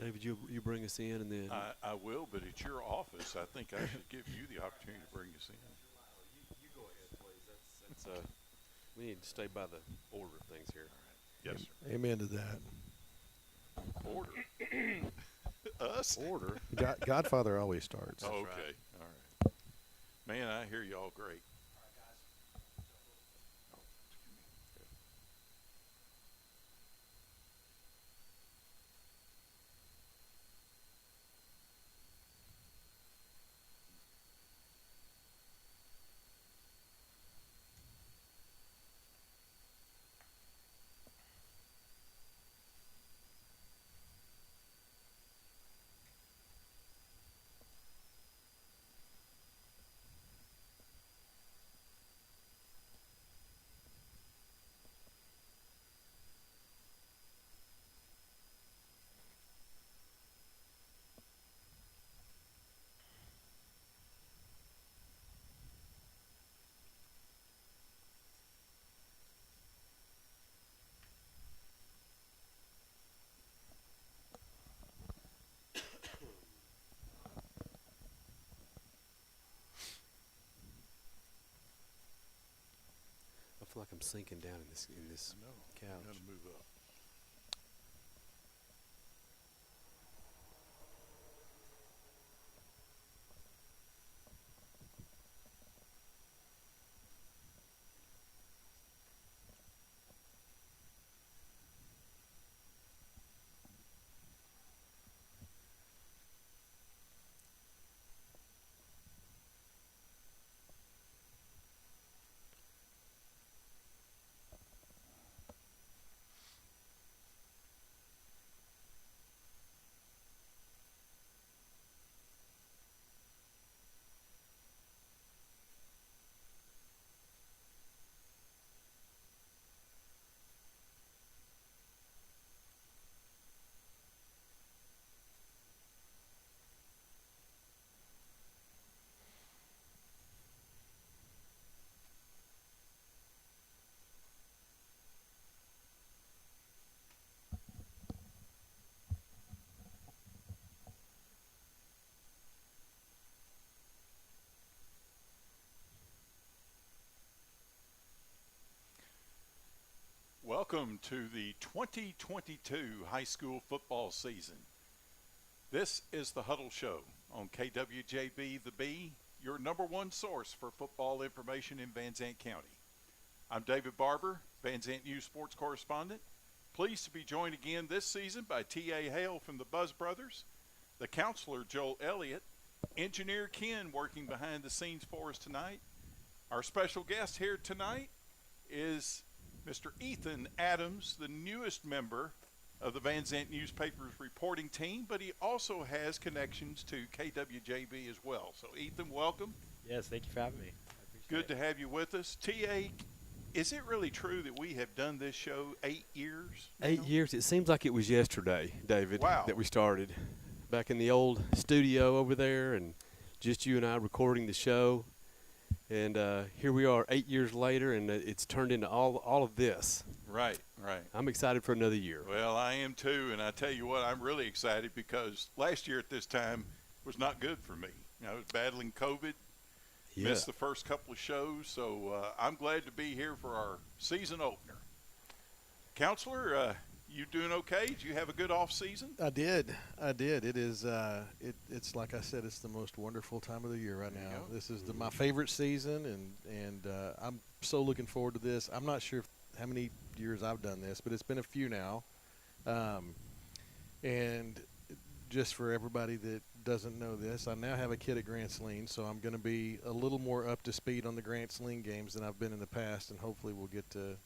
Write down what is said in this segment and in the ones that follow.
David, you bring us in, and then I will, but it's your office. I think I should give you the opportunity to bring us in. you go ahead, please. That's we need to stay by the order of things here. All right. Yes, sir. Amen to that. Order. Us? Order. Godfather always starts. Okay. right. All right. Man, I hear y'all great. I feel like I'm sinking down in this No, couch. I'm going to move up. Welcome to the 2022 high school football season. This is the Huddle Show on KWJB The Bee, your number one source for football information in Van Zandt County. I'm David Barber, Van Zandt News sports correspondent. Pleased to be joined again this season by T.A. Hale from the Buzz Brothers, the counselor Joel Elliott, engineer Ken working behind the scenes for us tonight. Our special guest here tonight is Mr. Ethan Adams, the newest member of the Van Zandt newspaper's reporting team, but he also has connections to KWJB as well. So, Ethan, welcome. Yes, thank you for having me. Good to have you with us. T.A., is it really true that we have done this show 8 years? 8 years. It seems like it was yesterday, David, Wow. that we started. Back in the old studio over there, and just you and I recording the show. And here we are 8 years later, and it's turned into all of this. Right. I'm excited for another year. Well, I am too, and I tell you what, I'm really excited because last year at this time was not good for me. I was battling COVID, missed the first couple of shows, so I'm glad to be here for our season opener. Counselor, you doing okay? Did you have a good off season? I did. It is. It's like I said. It's the most wonderful time of the year right now. This is my favorite season, and I'm so looking forward to this. I'm not sure how many years I've done this, but it's been a few now. And just for everybody that doesn't know this, I now have a kid at Grants Lean, so I'm going to be a little more up to speed on the Grants Lean games than I've been in the past, and hopefully we'll get to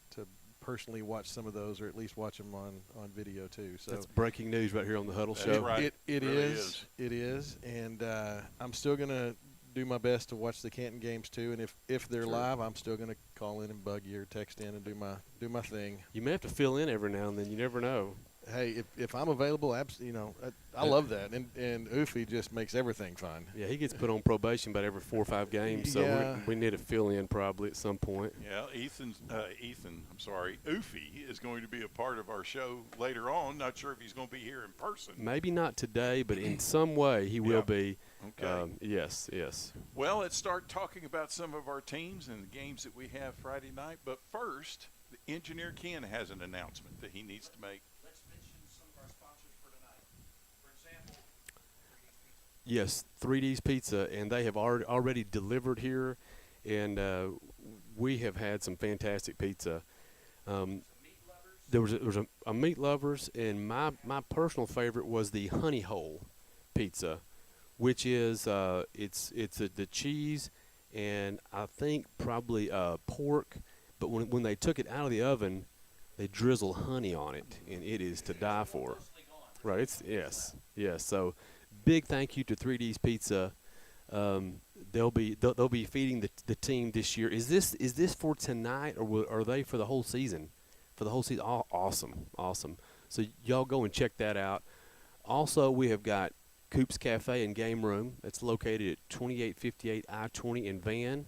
personally watch some of those, or at least watch them on video too. So that's breaking news right here on the Huddle That's Show. right. It really is, and I'm still gonna do my best to watch the Canton games too. And if they're live, I'm still gonna call in and bug you or text in and do my thing. You may have to fill in every now and then. You never know. hey, if I'm available, I love that. And Oofy just makes everything fun. Yeah, he gets put on probation about every 4 or 5 games, so Yeah. we need to fill in probably at some point. Yeah, Oofy is going to be a part of our show later on. Not sure if he's going to be here in person. Maybe not today, but in some way he will be. Okay. Yes. Well, let's start talking about some of our teams and the games that we have Friday night. But first, the engineer Ken has an announcement that he needs to make. Let's mention some of our sponsors for tonight. For example, 3D's Pizza. Yes, 3D's Pizza, and they have already delivered here, and we have had some fantastic pizza. Some meat lovers. There was a meat lovers, and my personal favorite was the honey hole pizza, which is it's the cheese and I think probably pork, but when they took it out of the oven, they drizzle honey on it, and it is to die for. Right? It's yes. So big thank you to 3D's Pizza. They'll be feeding the team this year. Is this for tonight, or are they for the whole season? For the whole season. Oh, awesome. So y'all go and check that out. Also, we have got Coop's Cafe and Game Room. That's located at 2858 I-20 in Van.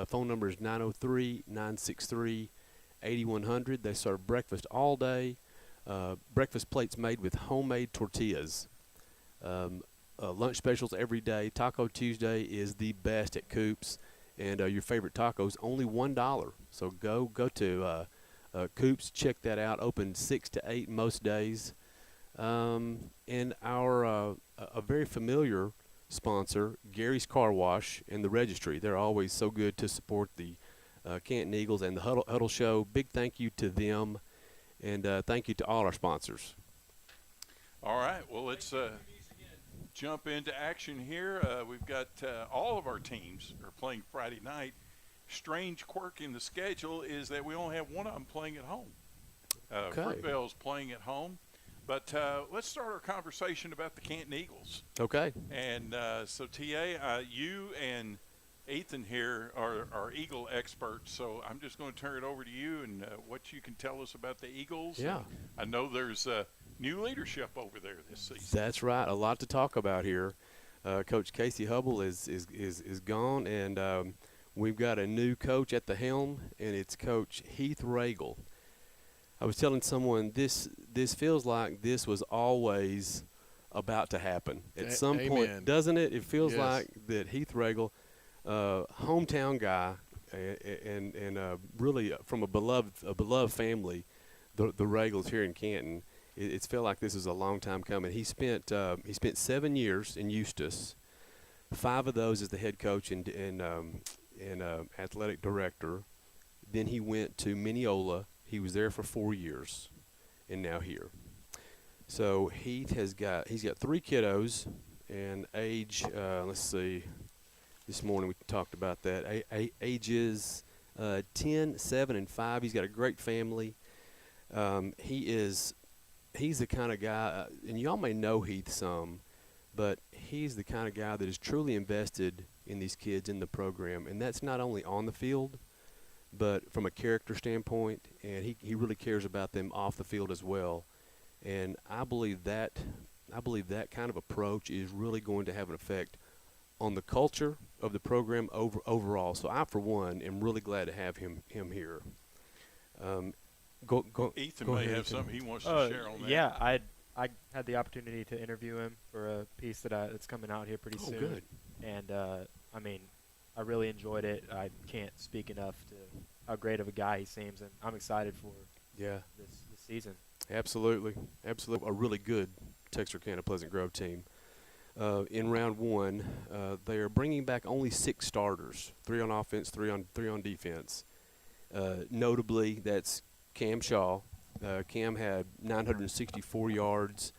Phone number is 903-963-8100. They serve breakfast all day. Breakfast plates made with homemade tortillas. Lunch specials every day. Taco Tuesday is the best at Coop's, and your favorite tacos only $1. So go to Coop's, check that out. Open 6 to 8 most days. And our a very familiar sponsor, Gary's Car Wash and the Registry. They're always so good to support the Canton Eagles and the Huddle Show. Big thank you to them, and thank you to all our sponsors. All right. Well, let's jump into action here. We've got all of our teams are playing Friday night. Strange quirk in the schedule is that we only have one of them playing at home. Okay. Fruitvale's playing at home. But let's start our conversation about the Canton Eagles. Okay. And so, TA, you and Ethan here are Eagle experts, so I'm just going to turn it over to you and what you can tell us about the Eagles. Yeah. I know there's new leadership over there this season. That's right. A lot to talk about here. Coach Casey Hubble is gone, and we've got a new coach at the helm, and it's Coach Heath Regal. I was telling someone this feels like this was always about to happen at some point, doesn't it? It feels like that Heath Regal, hometown guy, and really from a beloved family, the Regals here in Canton. It's felt like this is a long time coming. He spent 7 years in Eustis, 5 of those as the head coach and athletic director. Then he went to Mineola. He was there for 4 years, and now here. So he's got 3 kiddos, and age. Let's see. This morning we talked about that. Ages 10, 7, and 5. He's got a great family. He's the kind of guy, and y'all may know Heath some, but he's the kind of guy that is truly invested in these kids in the program, and that's not only on the field, but from a character standpoint, and he really cares about them off the field as well. And I believe that kind of approach is really going to have an effect on the culture of the program overall. So I, for one, am really glad to have him here. Ethan may have something he wants to share on that. Yeah, I had the opportunity to interview him for a piece that's coming out here pretty soon. Good. And I really enjoyed it. I can't speak enough to how great of a guy he seems, and I'm excited for this season. Absolutely. A really good Texarkana Pleasant Grove team. In round 1, they are bringing back only 6 starters, 3 on offense, 3 on defense. Notably, that's Cam Shaw. Cam had 964 yards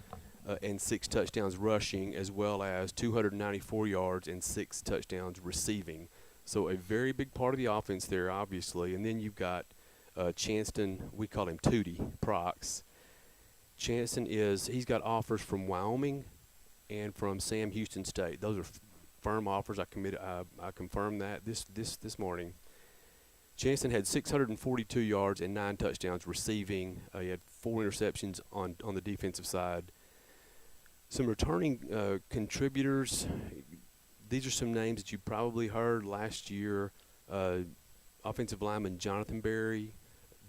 and 6 touchdowns rushing, as well as 294 yards and 6 touchdowns receiving. So a very big part of the offense there, obviously. And then you've got Chanston, we call him Tootie Prox. Chanston he's got offers from Wyoming and from Sam Houston State. Those are firm offers. I confirmed that this morning. Chanston had 642 yards and 9 touchdowns receiving. He had 4 interceptions on the defensive side. Some returning contributors. These are some names that you probably heard last year. Offensive lineman Jonathan Berry,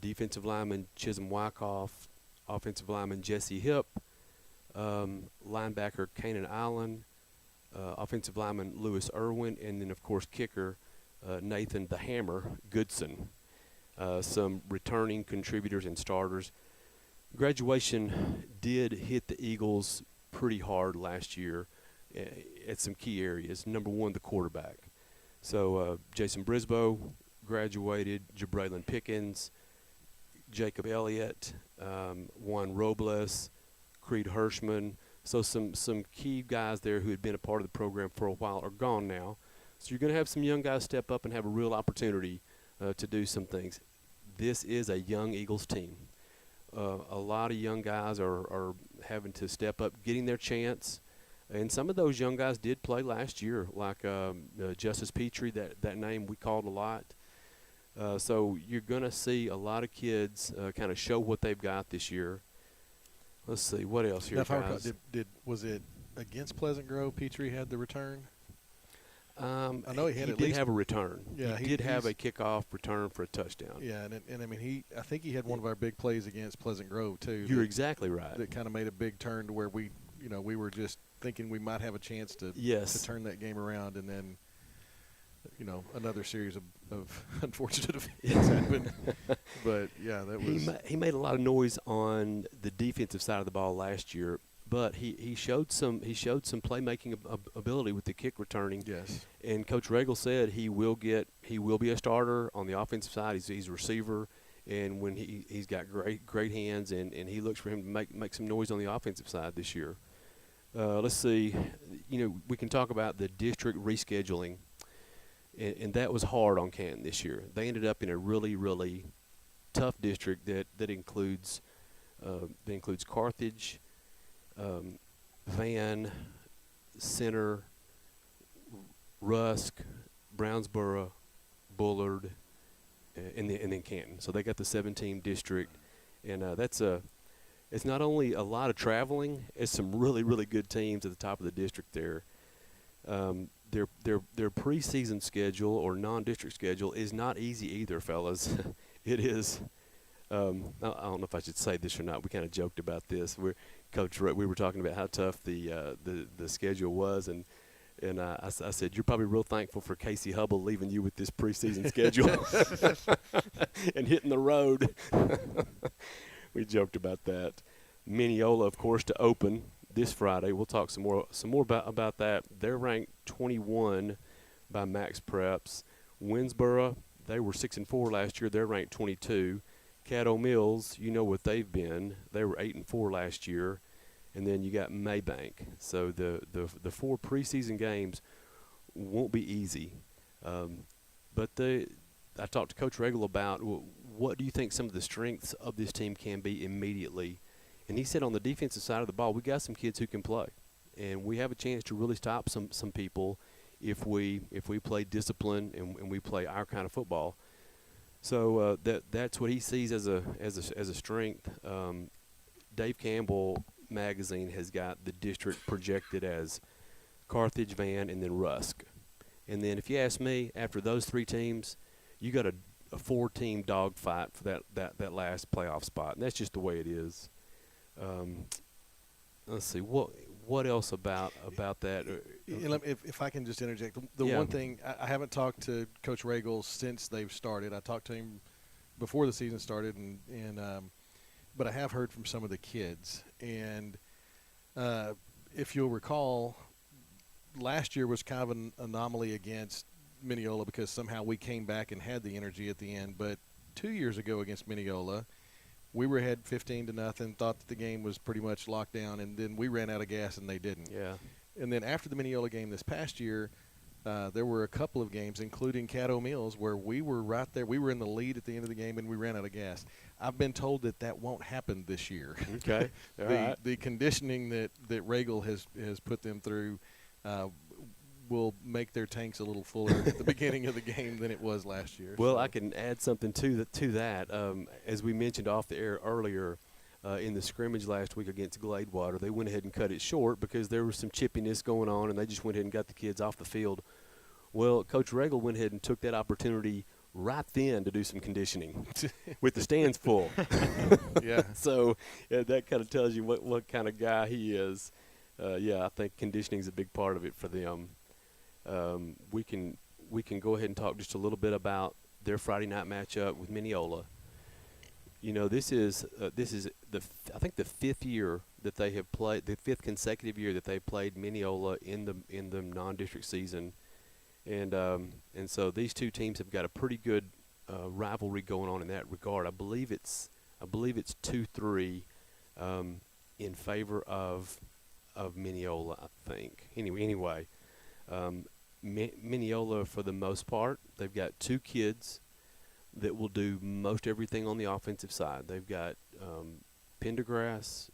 defensive lineman Chisholm Wyckoff, offensive lineman Jesse Hipp, linebacker Canton Allen, offensive lineman Lewis Irwin, and then, of course, kicker Nathan the Hammer Goodson. Some returning contributors and starters. Graduation did hit the Eagles pretty hard last year at some key areas. Number one, the quarterback. So Jason Brisboe graduated, Jabraylon Pickens, Jacob Elliott, Juan Robles, Creed Hirschman. So some key guys there who had been a part of the program for a while are gone now. So you're going to have some young guys step up and have a real opportunity to do some things. This is a young Eagles team. A lot of young guys are having to step up, getting their chance. And some of those young guys did play last year, like Justice Petrie, that name we called a lot. So you're going to see a lot of kids kind of show what they've got this year. Let's see, what else here, guys? Was it against Pleasant Grove Petrie had the return? I know he did have a return. Yeah, he did have a kickoff return for a touchdown. Yeah, and I mean, I think he had one of our big plays against Pleasant Grove too. You're exactly right. That kind of made a big turn to where we were just thinking we might have a chance to turn that game around, and then another series of unfortunate events happened. But yeah, that was he made a lot of noise on the defensive side of the ball last year. But he showed some playmaking ability with the kick returning. Yes. And Coach Regal said he will be a starter on the offensive side. He's a receiver, and when he's got great hands, and he looks for him to make some noise on the offensive side this year. Let's see, we can talk about the district rescheduling, and that was hard on Canton this year. They ended up in a really, really tough district that includes Carthage, Van, Center, Rusk, Brownsboro, Bullard, and then Canton. So they got the 7-team district, and it's not only a lot of traveling, it's some really, really good teams at the top of the district there. Their preseason schedule or non-district schedule is not easy either, fellas. It is. I don't know if I should say this or not. We kind of joked about this. We were talking about how tough the schedule was, and I said, you're probably real thankful for Casey Hubble leaving you with this preseason schedule and hitting the road. We joked about that. Mineola, of course, to open this Friday. We'll talk some more about that. They're ranked 21 by Max Preps. Winsboro, they were 6-4 last year. They're ranked 22. Caddo Mills, you know what they've been. They were 8-4 last year. And then you got Maybank. So the 4 preseason games won't be easy. But I talked to Coach Regal about what do you think some of the strengths of this team can be immediately. And he said on the defensive side of the ball, we got some kids who can play. And we have a chance to really stop some people if we play discipline and we play our kind of football. So that's what he sees as a strength. Dave Campbell magazine has got the district projected as Carthage, Van, and then Rusk. And then if you ask me, after those 3 teams, you got a 4-team dogfight for that last playoff spot, and that's just the way it is. Let's see what else about that. If I can just interject, the one thing I haven't talked to Coach Regal since they've started. I talked to him before the season started, but I have heard from some of the kids. And if you'll recall, last year was kind of an anomaly against Mineola because somehow we came back and had the energy at the end. But 2 years ago against Mineola, we were ahead 15-0, thought that the game was pretty much locked down, and then we ran out of gas and they didn't. Yeah. And then after the Mineola game this past year, there were a couple of games, including Caddo Mills, where we were right there. We were in the lead at the end of the game, and we ran out of gas. I've been told that won't happen this year. Okay. All right. The conditioning that Regal has put them through will make their tanks a little fuller at the beginning of the game than it was last year. Well, I can add something to that. As we mentioned off the air earlier, in the scrimmage last week against Gladewater. They went ahead and cut it short because there was some chippiness going on, and they just went ahead and got the kids off the field. Well, Coach Regal went ahead and took that opportunity right then to do some conditioning with the stands full. Yeah. So that kind of tells you what kind of guy he is. I think conditioning is a big part of it for them. We can go ahead and talk just a little bit about their Friday night matchup with Mineola. You know, this is I think the fifth year that they have played, the fifth consecutive year that they played Mineola in the non-district season, and so these two teams have got a pretty good rivalry going on in that regard. I believe it's 2-3 in favor of Mineola, I think. Anyway, Mineola, for the most part, they've got two kids that will do most everything on the offensive side. They've got Pendergrass.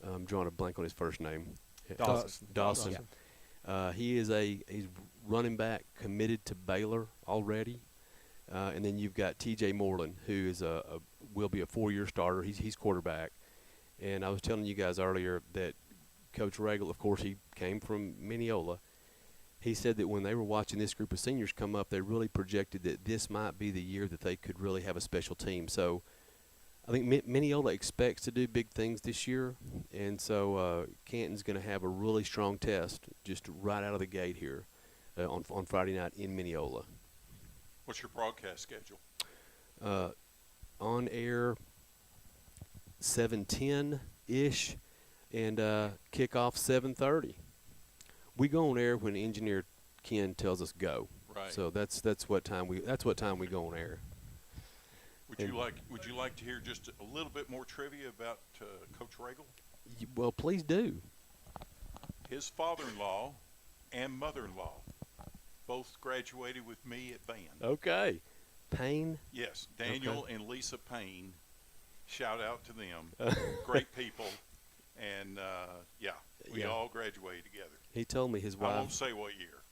I'm drawing a blank on his first name. Dawson. He's running back committed to Baylor already. And then you've got T.J. Moreland, who is will be a 4-year starter. He's quarterback. And I was telling you guys earlier that Coach Regal, of course, he came from Mineola. He said that when they were watching this group of seniors come up, they really projected that this might be the year that they could really have a special team. So I think Mineola expects to do big things this year, and so Canton's going to have a really strong test just right out of the gate here on Friday night in Mineola. What's your broadcast schedule? On air 7:10-ish, and kickoff 7:30. We go on air when engineer Ken tells us go. Right. So that's what time we go on air. Would you like to hear just a little bit more trivia about Coach Regal? Well, please do. His father-in-law and mother-in-law both graduated with me at Van. Okay. Payne? Yes, Daniel and Lisa Payne. Shout out to them. Great people. And, we all graduated together. He told me his wife. I won't say what year.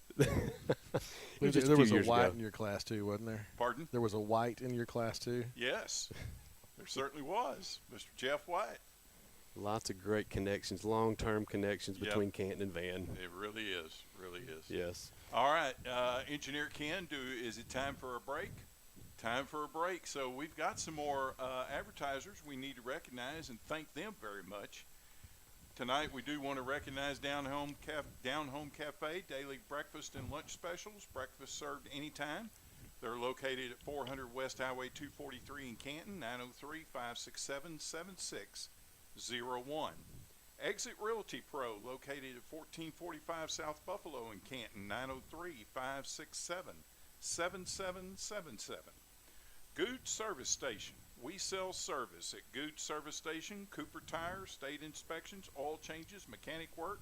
There was a white in your class too, wasn't there? Pardon? There was a white in your class too? Yes, there certainly was. Mr. Jeff White. Lots of great connections, long-term connections between Canton and Van. It really is. Yes. All right, Engineer Ken, is it time for a break? Time for a break. So we've got some more advertisers we need to recognize and thank them very much. Tonight we do want to recognize Down Home Cafe, daily breakfast and lunch specials. Breakfast served anytime. They're located at 400 West Highway 243 in Canton, 903-567-7601. Exit Realty Pro, located at 1445 South Buffalo in Canton, 903-567-7777. Good Service Station. We sell service at Good Service Station. Cooper Tire, state inspections, oil changes, mechanic work,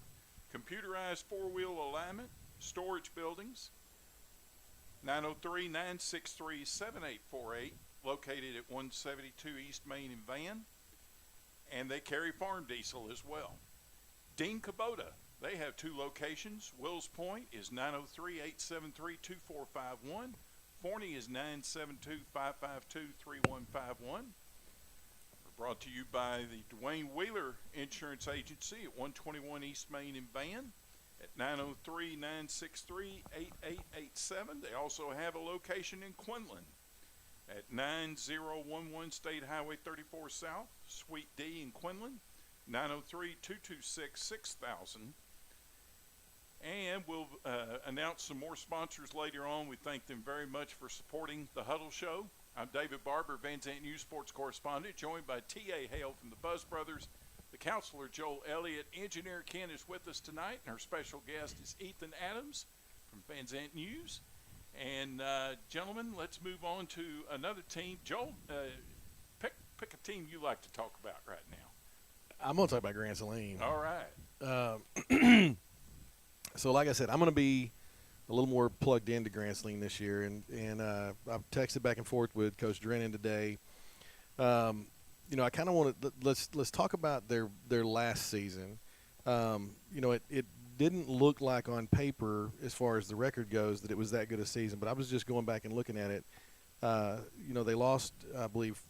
computerized four-wheel alignment, storage buildings. 903-963-7848, located at 172 East Main in Van. And they carry farm diesel as well. Dean Kubota, they have two locations. Wills Point is 903-873-2451. Forney is 972-552-3151. We're brought to you by the Dwayne Wheeler Insurance Agency at 121 East Main in Van at 903-963-8887. They also have a location in Quinlan at 9011 State Highway 34 South, Suite D in Quinlan, 903-226-6000. And we'll announce some more sponsors later on. We thank them very much for supporting the Huddle Show. I'm David Barber, Van Zandt News Sports Correspondent, joined by T.A. Hale from the Buzz Brothers, the counselor Joel Elliott. Engineer Ken is with us tonight, and our special guest is Ethan Adams from Van Zandt News. And, gentlemen, let's move on to another team. Joel, pick a team you like to talk about right now. I'm going to talk about Grand Saline. All right. So, like I said, I'm going to be a little more plugged into Grand Saline this year, and I've texted back and forth with Coach Drennan today. I kind of want to let's talk about their last season. It didn't look like on paper, as far as the record goes, that it was that good a season. But I was just going back and looking at it. They lost, I believe,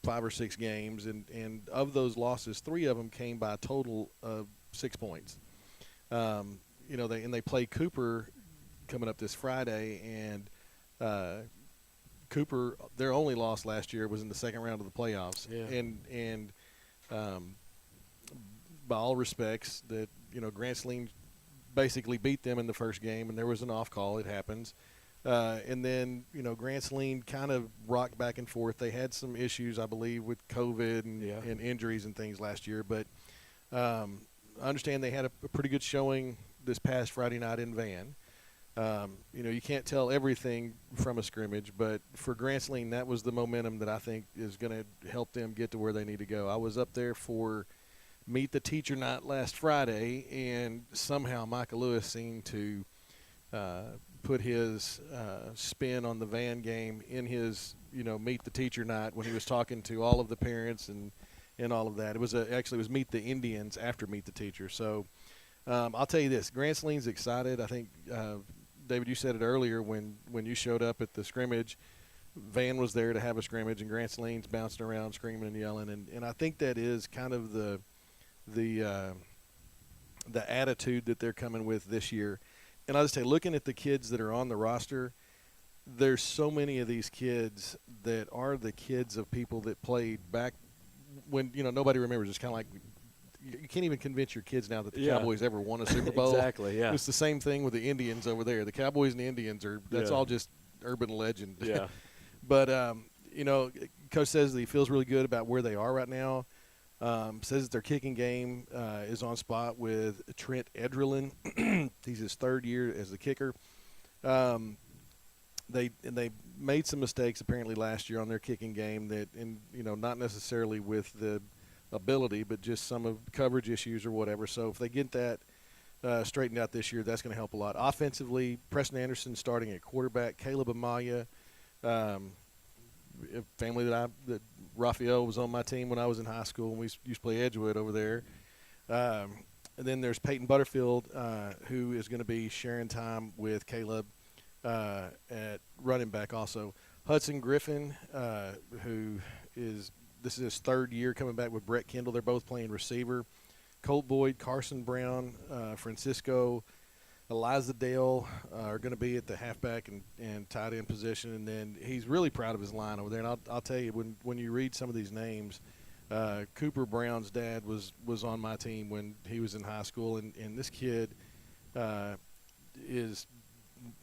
5 or 6 games, and of those losses, 3 of them came by a total of 6 points. They play Cooper coming up this Friday, and Cooper, their only loss last year was in the second round of the playoffs. Yeah. And by all respects, that Grand Saline basically beat them in the first game, and there was an off call. It happens. And then, Grand Saline kind of rocked back and forth. They had some issues, I believe, with COVID and injuries and things last year. But I understand they had a pretty good showing this past Friday night in Van. You can't tell everything from a scrimmage, but for Grand Saline, that was the momentum that I think is going to help them get to where they need to go. I was up there for Meet the Teacher Night last Friday, and somehow Michael Lewis seemed to put his spin on the Van game in his, Meet the Teacher Night when he was talking to all of the parents and all of that. It was actually it was Meet the Indians after Meet the Teacher. So I'll tell you this, Grand Saline's excited. I think, David, you said it earlier when you showed up at the scrimmage. Van was there to have a scrimmage, and Grand Saline's bouncing around screaming and yelling. And I think that is kind of the attitude that they're coming with this year. And I'll just say, looking at the kids that are on the roster, there's so many of these kids that are the kids of people that played back when, nobody remembers. It's kind of like you can't even convince your kids now that the Cowboys ever won a Super Bowl. Exactly, yeah. It's the same thing with the Indians over there. The Cowboys and the Indians that's all just urban legend. Yeah. But, Coach says that he feels really good about where they are right now. Says that their kicking game is on spot with Trent Edgerlin. He's his 3rd year as the kicker. They made some mistakes apparently last year on their kicking game that, not necessarily with the ability, but just some of coverage issues or whatever. So if they get that straightened out this year, that's going to help a lot. Offensively, Preston Anderson starting at quarterback, Caleb Amaya, a family that Raphael was on my team when I was in high school, and we used to play Edgewood over there. And then there's Peyton Butterfield, who is going to be sharing time with Caleb at running back also. Hudson Griffin, this is his 3rd year coming back with Brett Kendall. They're both playing receiver. Colt Boyd, Carson Brown, Francisco, Eliza Dale are going to be at the halfback and tight end position. And then he's really proud of his line over there. And I'll tell you, when you read some of these names, Cooper Brown's dad was on my team when he was in high school. And this kid is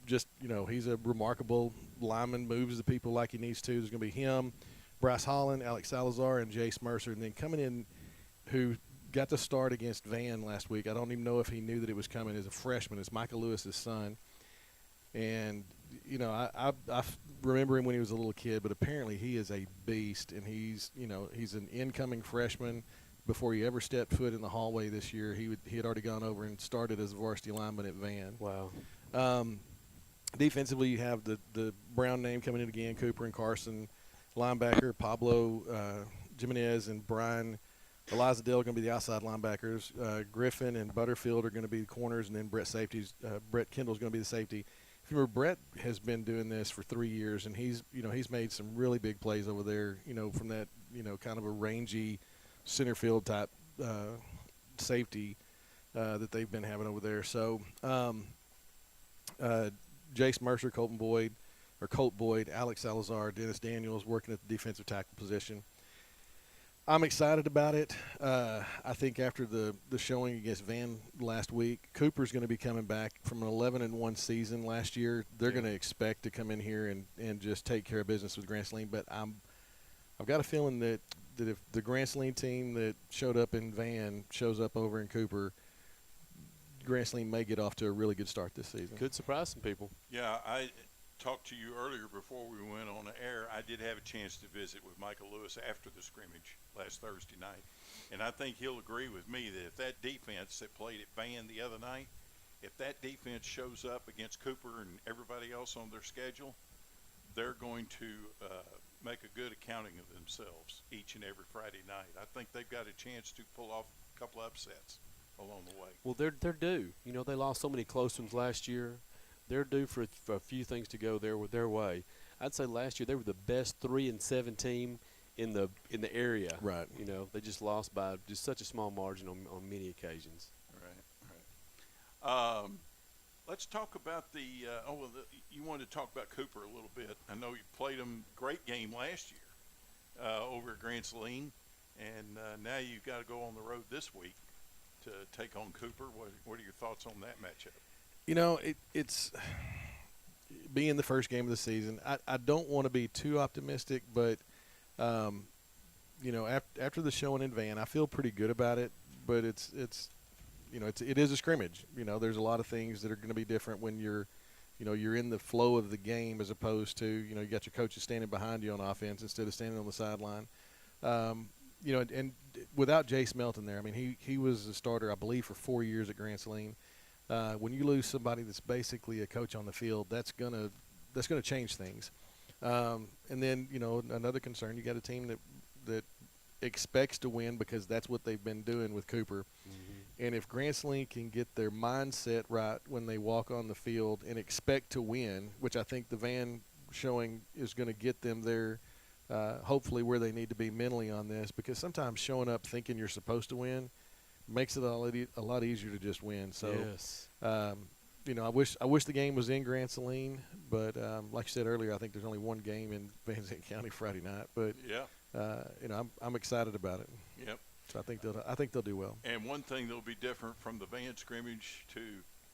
just, he's a remarkable lineman, moves the people like he needs to. There's going to be him, Bryce Holland, Alex Salazar, and Jace Mercer. And then coming in, who got to start against Van last week. I don't even know if he knew that it was coming as a freshman. It's Michael Lewis's son. And, I remember him when he was a little kid, but apparently he is a beast, and he's an incoming freshman. Before he ever stepped foot in the hallway this year, he had already gone over and started as a varsity lineman at Van. Wow. Defensively, you have the Brown name coming in again, Cooper and Carson. Linebacker, Pablo Jimenez and Brian Eliza Dale are going to be the outside linebackers. Griffin and Butterfield are going to be the corners, and then Brett Kendall's going to be the safety. If you remember, Brett has been doing this for 3 years, and he's made some really big plays over there, from that, kind of a rangy center field type safety that they've been having over there. So Jace Mercer, Colt Boyd, Alex Salazar, Dennis Daniels working at the defensive tackle position. I'm excited about it. I think after the showing against Van last week, Cooper's going to be coming back from an 11-1 season last year. They're going to expect to come in here and just take care of business with Grand Saline. But I've got a feeling that if the Grand Saline team that showed up in Van shows up over in Cooper, Grand Saline may get off to a really good start this season. Could surprise some people. Yeah, I talked to you earlier before we went on the air. I did have a chance to visit with Michael Lewis after the scrimmage last Thursday night, and I think he'll agree with me that if that defense that played at Van the other night, if that defense shows up against Cooper and everybody else on their schedule, they're going to make a good accounting of themselves each and every Friday night. I think they've got a chance to pull off a couple upsets along the way. Well, they're due. They lost so many close ones last year. They're due for a few things to go their way. I'd say last year they were the best 3-7 team in the area. Right. You know, they just lost by just such a small margin on many occasions. Right. Let's talk about you wanted to talk about Cooper a little bit. I know you played them great game last year over at Grand Saline, and now you've got to go on the road this week to take on Cooper. What are your thoughts on that matchup? You know, it's being the first game of the season. I don't want to be too optimistic, but you know, after the showing in Van, I feel pretty good about it. But it is a scrimmage. You know, there's a lot of things that are going to be different when you're in the flow of the game as opposed to, you got your coaches standing behind you on offense instead of standing on the sideline. And without Jace Melton there, I mean, he was a starter, I believe, for 4 years at Grand Saline. When you lose somebody that's basically a coach on the field, that's gonna change things. And then, another concern, you got a team that expects to win because that's what they've been doing with Cooper. And if Grand Saline can get their mindset right when they walk on the field and expect to win, which I think the Van showing is going to get them there, hopefully where they need to be mentally on this, because sometimes showing up thinking you're supposed to win makes it a lot easier to just win. So, yes. I wish the game was in Grand Saline, but like I said earlier, I think there's only one game in Van Zandt County Friday night. But I'm excited about it. Yep. So I think they'll do well. And one thing that'll be different from the Van scrimmage to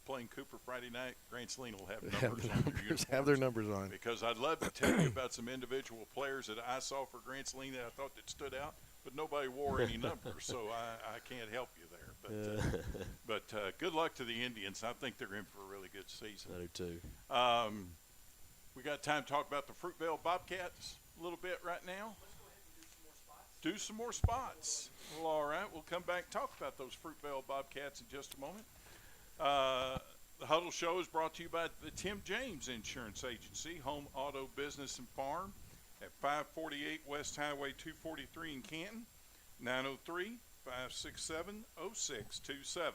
playing Cooper Friday night, Grand Saline will have numbers on their uniforms. Have their numbers on. Because I'd love to tell you about some individual players that I saw for Grand Saline that I thought that stood out, but nobody wore any numbers, so I can't help you there. But good luck to the Indians. I think they're in for a really good season. I do too. We got time to talk about the Fruitvale Bobcats a little bit right now. Do some more spots. Well, all right. We'll come back and talk about those Fruitvale Bobcats in just a moment. The Huddle Show is brought to you by the Tim James Insurance Agency, Home, Auto, Business, and Farm at 548 West Highway 243 in Canton, 903-567-0627.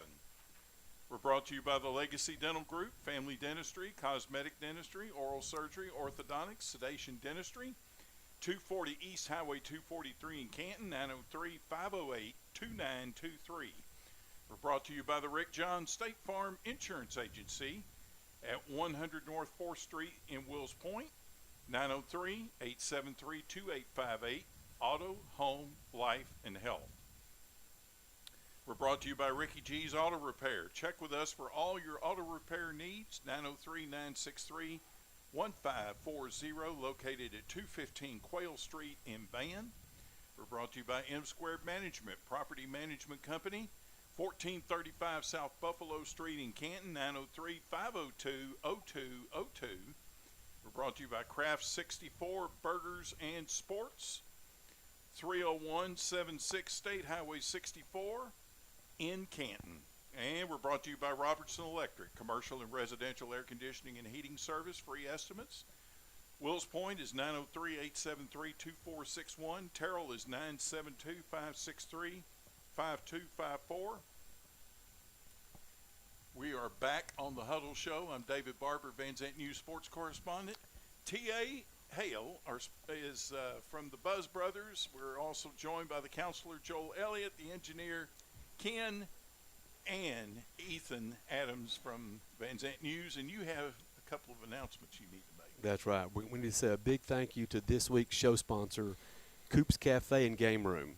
We're brought to you by the Legacy Dental Group, Family Dentistry, Cosmetic Dentistry, Oral Surgery, Orthodontics, Sedation Dentistry, 240 East Highway 243 in Canton, 903-508-2923. We're brought to you by the Rick John State Farm Insurance Agency at 100 North 4th Street in Wills Point, 903-873-2858, Auto, Home, Life, and Health. We're brought to you by Ricky G's Auto Repair. Check with us for all your auto repair needs, 903-963-1540, located at 215 Quail Street in Van. We're brought to you by M Squared Management, Property Management Company, 1435 South Buffalo Street in Canton, 903-502-0202. We're brought to you by Kraft 64 Burgers and Sports, 30176 State Highway 64 in Canton. And we're brought to you by Robertson Electric, commercial and residential air conditioning and heating service, free estimates. Wills Point is 903-873-2461. Terrell is 972-563-5254. We are back on the Huddle Show. I'm David Barber, Van Zandt News sports correspondent. T.A. Hale is from the Buzz Brothers. We're also joined by the counselor, Joel Elliott, the engineer, Ken, and Ethan Adams from Van Zandt News. And you have a couple of announcements you need to make. That's right. We need to say a big thank you to this week's show sponsor, Coop's Cafe and Game Room.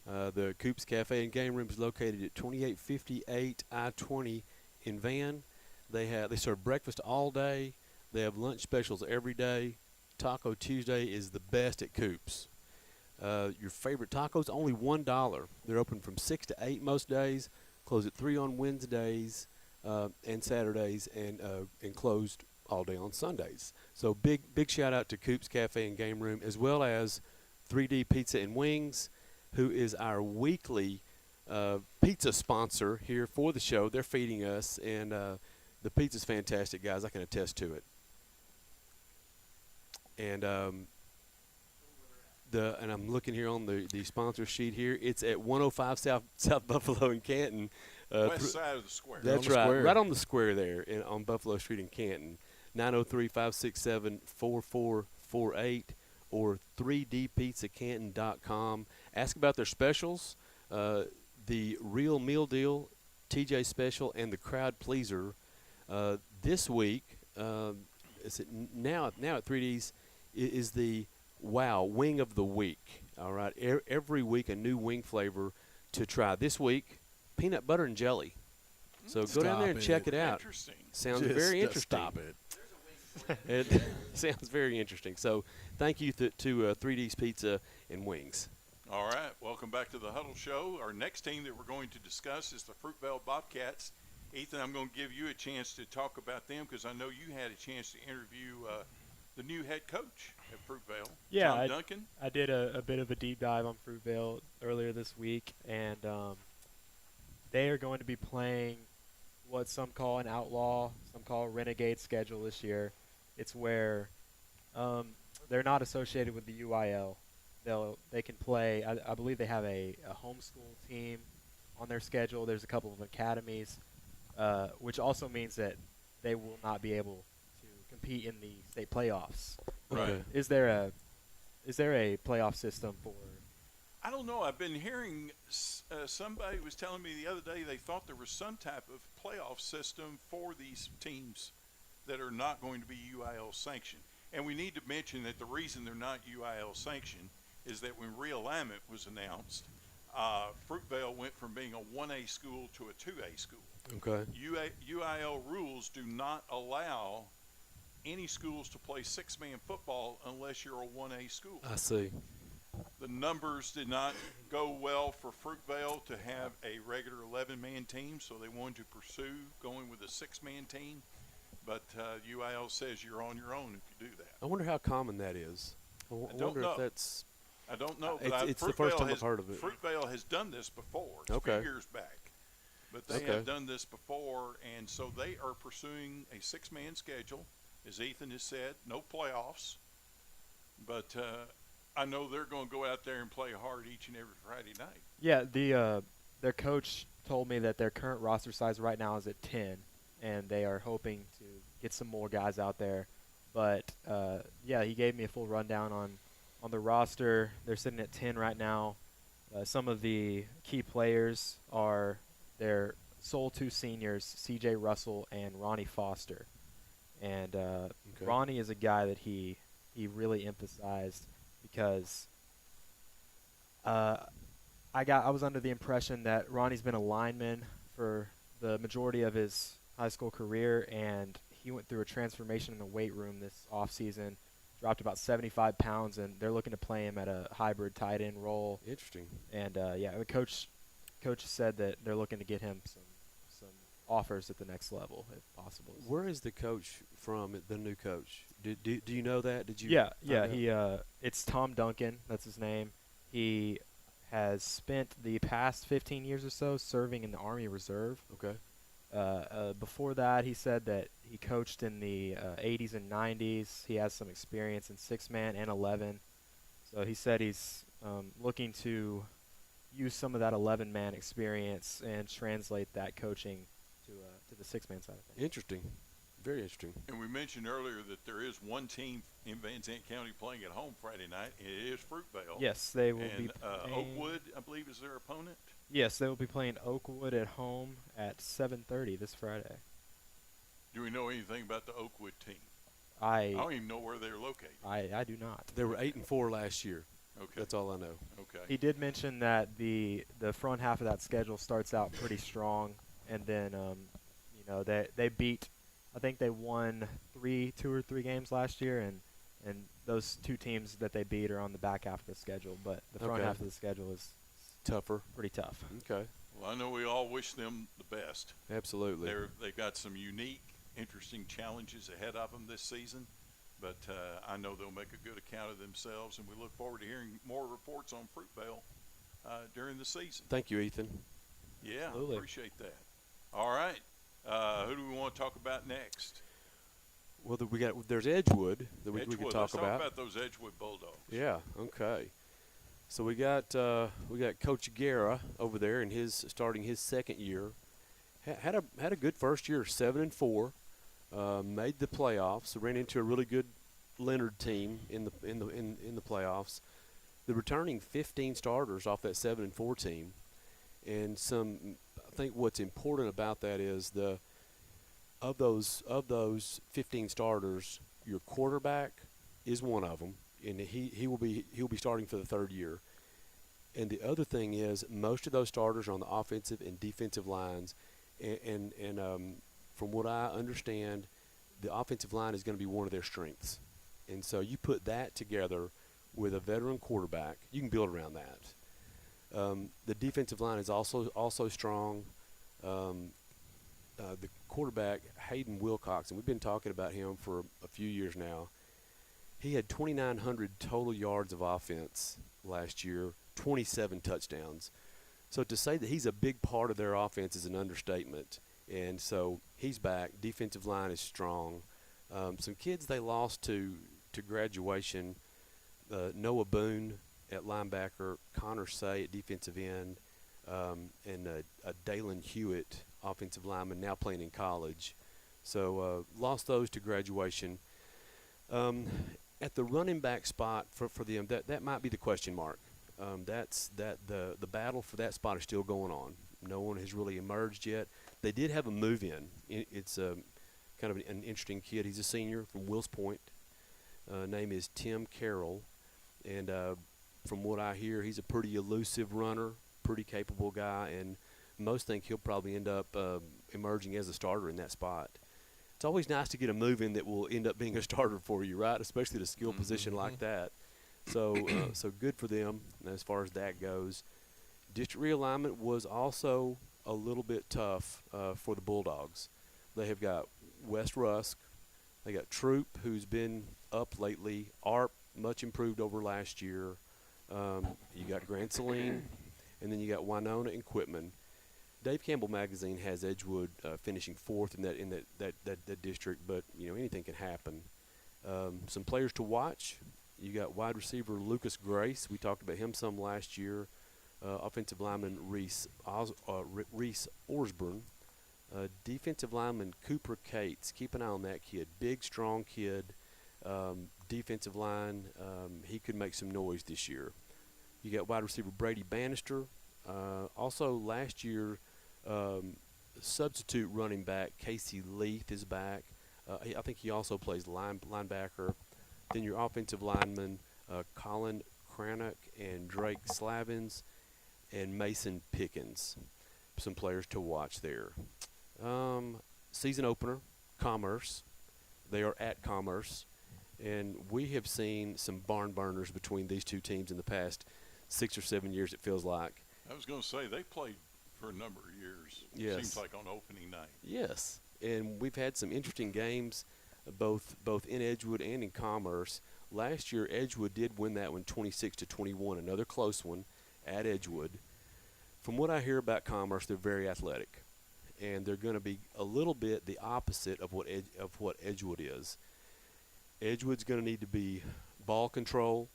The Coop's Cafe and Game Room is located at 2858 I-20 in Van. They serve breakfast all day. They have lunch specials every day. Taco Tuesday is the best at Coop's. Your favorite tacos, only $1. They're open from 6 to 8 most days, close at 3 on Wednesdays and Saturdays, and closed all day on Sundays. So big shout out to Coop's Cafe and Game Room, as well as 3D Pizza and Wings, who is our weekly pizza sponsor here for the show. They're feeding us, and the pizza's fantastic, guys. I can attest to it. And and I'm looking here on the sponsor sheet here. It's at 105 South Buffalo in Canton. West side of the square. That's right, right on the square there on Buffalo Street in Canton. 903-567-4448, or 3dpizzacanton.com. Ask about their specials, the Real Meal Deal, TJ Special, and the Crowd Pleaser. This week, now at 3D's is the Wow Wing of the Week. All right, every week a new wing flavor to try. This week, peanut butter and jelly. So go down there and check it out. Interesting. Sounds Just very interesting. Stop it. It sounds very interesting. So thank you to 3D's Pizza and Wings. All right, welcome back to the Huddle Show. Our next team that we're going to discuss is the Fruitvale Bobcats. Ethan, I'm going to give you a chance to talk about them because I know you had a chance to interview the new head coach at Fruitvale, Tom Duncan. I did a bit of a deep dive on Fruitvale earlier this week, and they are going to be playing what some call an outlaw, some call a renegade schedule this year. It's where they're not associated with the UIL. They can play. I believe they have a homeschool team on their schedule. There's a couple of academies, which also means that they will not be able to compete in the state playoffs. Right. Is there a playoff system for? I don't know. I've been hearing somebody was telling me the other day they thought there was some type of playoff system for these teams that are not going to be UIL sanctioned. And we need to mention that the reason they're not UIL sanctioned is that when realignment was announced, Fruitvale went from being a 1A school to a 2A school. Okay. UIL rules do not allow any schools to play six-man football unless you're a 1A school. I see. The numbers did not go well for Fruitvale to have a regular 11-man team, so they wanted to pursue going with a six-man team. But UIL says you're on your own if you do that. I wonder how common that is. I don't wonder know. if that's. I don't know. But It's the first time I've heard of it. Fruitvale has done this before. It's Okay. a few years back. But they have done this before, and so they are pursuing a six-man schedule. As Ethan has said, no playoffs. But I know they're going to go out there and play hard each and every Friday night. Yeah, their coach told me that their current roster size right now is at 10, and they are hoping to get some more guys out there. But yeah, he gave me a full rundown on the roster. They're sitting at 10 right now. Some of the key players are their sole two seniors, C.J. Russell and Ronnie Foster. And Ronnie is a guy that he really emphasized because I was under the impression that Ronnie's been a lineman for the majority of his high school career, and he went through a transformation in the weight room this offseason, dropped about 75 pounds, and they're looking to play him at a hybrid tight end role. Interesting. And yeah, the coach said that they're looking to get him some offers at the next level if possible. Where is the coach from? The new coach? Do you know that? Did you? Yeah. It's Tom Duncan. That's his name. He has spent the past 15 years or so serving in the Army Reserve. Okay. Before that, he said that he coached in the 80s and 90s. He has some experience in 6-man and 11. So he said he's looking to use some of that 11-man experience and translate that coaching to the 6-man side of things. Interesting. Very interesting. And we mentioned earlier that there is one team in Van Zandt County playing at home Friday night. It is Fruitvale. Yes, they will be playing. playing. Oakwood, I believe, is their opponent. Yes, they will be playing Oakwood at home at 7:30 this Friday. Do we know anything about the Oakwood team? I don't even know where they're located. I do not. They were 8-4 last year. Okay. That's all I know. Okay. He did mention that the front half of that schedule starts out pretty strong, and then they beat. I think they won 2 or 3 games last year, and those two teams that they beat are on the back half of the schedule. But the front half of the schedule is tougher, pretty tough. Okay. Well, I know we all wish them the best. Absolutely. They've got some unique, interesting challenges ahead of them this season, but I know they'll make a good account of themselves, and we look forward to hearing more reports on Fruitvale during the season. Thank you, Ethan. Yeah, Absolutely. appreciate that. All right. Who do we want to talk about next? Well, there's Edgewood that we Edgewood. can talk Let's about. talk about those Edgewood Bulldogs. Yeah. Okay. So we got Coach Guerra over there, and starting his second year. Had a good first year, 7-4. Made the playoffs. Ran into a really good Leonard team in the playoffs. They're returning 15 starters off that 7-4 team, and I think what's important about that is of those 15 starters, your quarterback is one of them, and he'll be starting for the third year. And the other thing is most of those starters are on the offensive and defensive lines, and from what I understand, the offensive line is going to be one of their strengths. And so you put that together with a veteran quarterback, you can build around that. The defensive line is also strong. The quarterback, Hayden Wilcox, and we've been talking about him for a few years now. He had 2,900 total yards of offense last year, 27 touchdowns. So to say that he's a big part of their offense is an understatement. And so he's back. Defensive line is strong. Some kids they lost to graduation, Noah Boone at linebacker, Connor Say at defensive end, and Dalen Hewitt, offensive lineman, now playing in college. So lost those to graduation. At the running back spot for them, that might be the question mark. The battle for that spot is still going on. No one has really emerged yet. They did have a move-in. It's kind of an interesting kid. He's a senior from Wills Point. Name is Tim Carroll, and from what I hear, he's a pretty elusive runner, pretty capable guy, and most think he'll probably end up emerging as a starter in that spot. It's always nice to get a move-in that will end up being a starter for you, right? Especially at a skill position like that. So good for them as far as that goes. District realignment was also a little bit tough for the Bulldogs. They have got West Rusk. They got Troop, who's been up lately. ARP, much improved over last year. You got Grand Saline, and then you got Winona and Quitman. Dave Campbell Magazine has Edgewood finishing fourth in that district, but anything can happen. Some players to watch. You got wide receiver Lucas Grace. We talked about him some last year. Offensive lineman Reese Orsburn. Defensive lineman Cooper Cates. Keep an eye on that kid. Big, strong kid. Defensive line, he could make some noise this year. You got wide receiver Brady Bannister. Also last year, substitute running back Casey Leith is back. I think he also plays linebacker. Then your offensive linemen, Colin Crannock and Drake Slavins and Mason Pickens. Some players to watch there. Season opener, Commerce. They are at Commerce. And we have seen some barn burners between these two teams in the past 6 or 7 years, it feels like. I was going to say, they played for a number of years. Yes. Seems like on opening night. Yes. And we've had some interesting games both in Edgewood and in Commerce. Last year, Edgewood did win that one 26-21, another close one at Edgewood. From what I hear about Commerce, they're very athletic, and they're going to be a little bit the opposite of what Edgewood is. Edgewood's going to need to be ball control,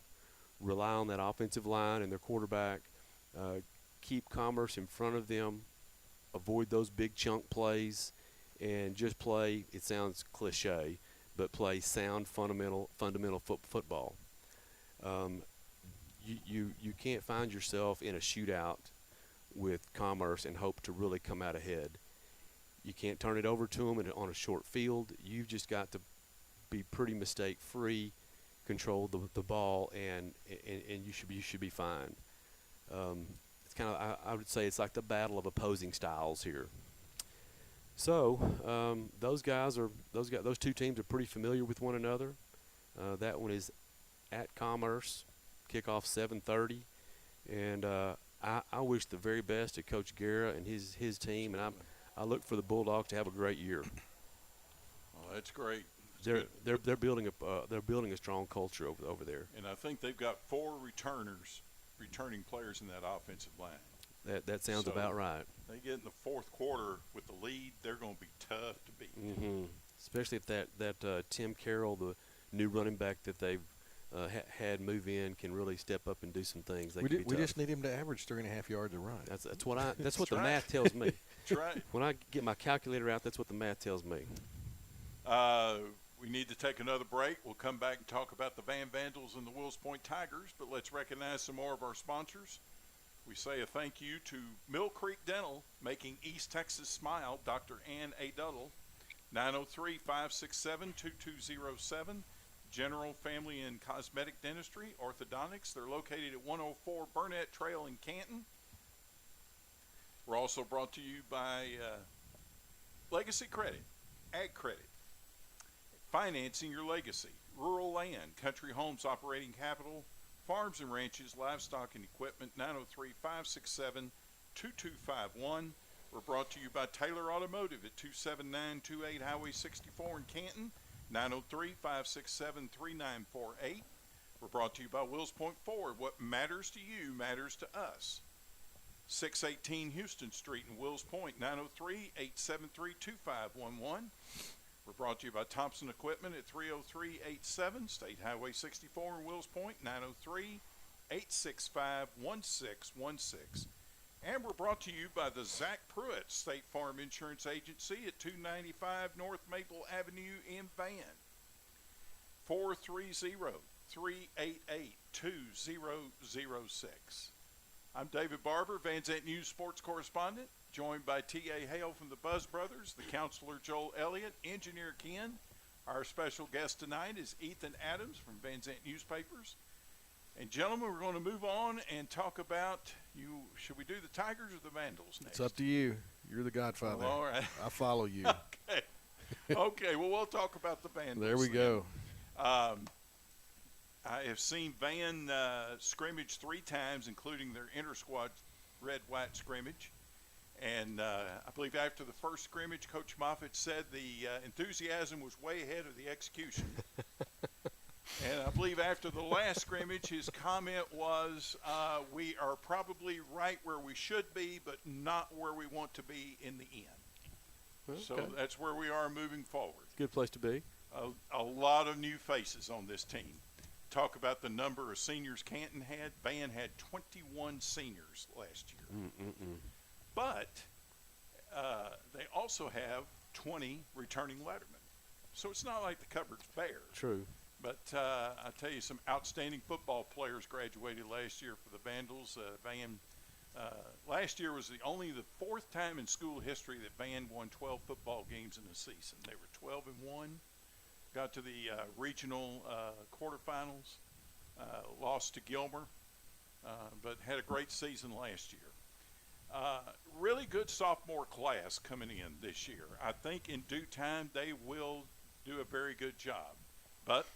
rely on that offensive line and their quarterback, keep Commerce in front of them, avoid those big chunk plays, and just play, it sounds cliche, but play sound fundamental football. You can't find yourself in a shootout with Commerce and hope to really come out ahead. You can't turn it over to them on a short field. You've just got to be pretty mistake-free, control the ball, and you should be fine. It's kind of, I would say it's like the battle of opposing styles here. So those two teams are pretty familiar with one another. That one is at Commerce, kickoff 7:30, and I wish the very best to Coach Guerra and his team, and I look for the Bulldogs to have a great year. Well, that's great. They're building a strong culture over there. And I think they've got 4 returning players in that offensive line. That sounds about right. They get in the fourth quarter with the lead, they're going to be tough to beat. Mm-hmm. Especially if that Tim Carroll, the new running back that they've had move in, can really step up and do some things. We just need him to average 3.5 yards a run. That's what the right. math tells me. That's right. When I get my calculator out, that's what the math tells me. We need to take another break. We'll come back and talk about the Van Vandals and the Wills Point Tigers, but let's recognize some more of our sponsors. We say a thank you to Mill Creek Dental, making East Texas smile, Dr. Ann A. Duddle, 903-567-2207, General Family and Cosmetic Dentistry, Orthodontics. They're located at 104 Burnett Trail in Canton. We're also brought to you by Legacy Credit, Ag Credit, financing your legacy, rural land, country homes operating capital, farms and ranches, livestock and equipment, 903-567-2251. We're brought to you by Taylor Automotive at 27928 Highway 64 in Canton, 903-567-3948. We're brought to you by Wills Point Ford. What matters to you matters to us. 618 Houston Street in Wills Point, 903-873-2511. We're brought to you by Thompson Equipment at 30387 State Highway 64 in Wills Point, 903-865-1616. And we're brought to you by the Zach Pruitt State Farm Insurance Agency at 295 North Maple Avenue in Van. 430-388-2006. I'm David Barber, Van Zant News sports correspondent, joined by T.A. Hale from the Buzz Brothers, the counselor Joel Elliott, engineer Ken. Our special guest tonight is Ethan Adams from Van Zant Newspapers. And gentlemen, we're going to move on and talk about you. Should we do the Tigers or the Vandals next? It's up to you. You're the godfather. Well, all right. I follow you. Okay. Okay, well, we'll talk about the Vandals. There we go. I have seen Van scrimmage 3 times, including their inter-squad red-white scrimmage. And I believe after the first scrimmage, Coach Moffitt said the enthusiasm was way ahead of the execution. And I believe after the last scrimmage, his comment was, we are probably right where we should be, but not where we want to be in the end. Okay. So that's where we are moving forward. Good place to be. A lot of new faces on this team. Talk about the number of seniors Canton had. Van had 21 seniors last year. But they also have 20 returning lettermen. So it's not like the cupboard's bare. True. But I tell you, some outstanding football players graduated last year for the Vandals. Van last year was only the 4th time in school history that Van won 12 football games in a season. They were 12-1. Got to the regional quarterfinals, lost to Gilmer, but had a great season last year. Really good sophomore class coming in this year. I think in due time they will do a very good job, but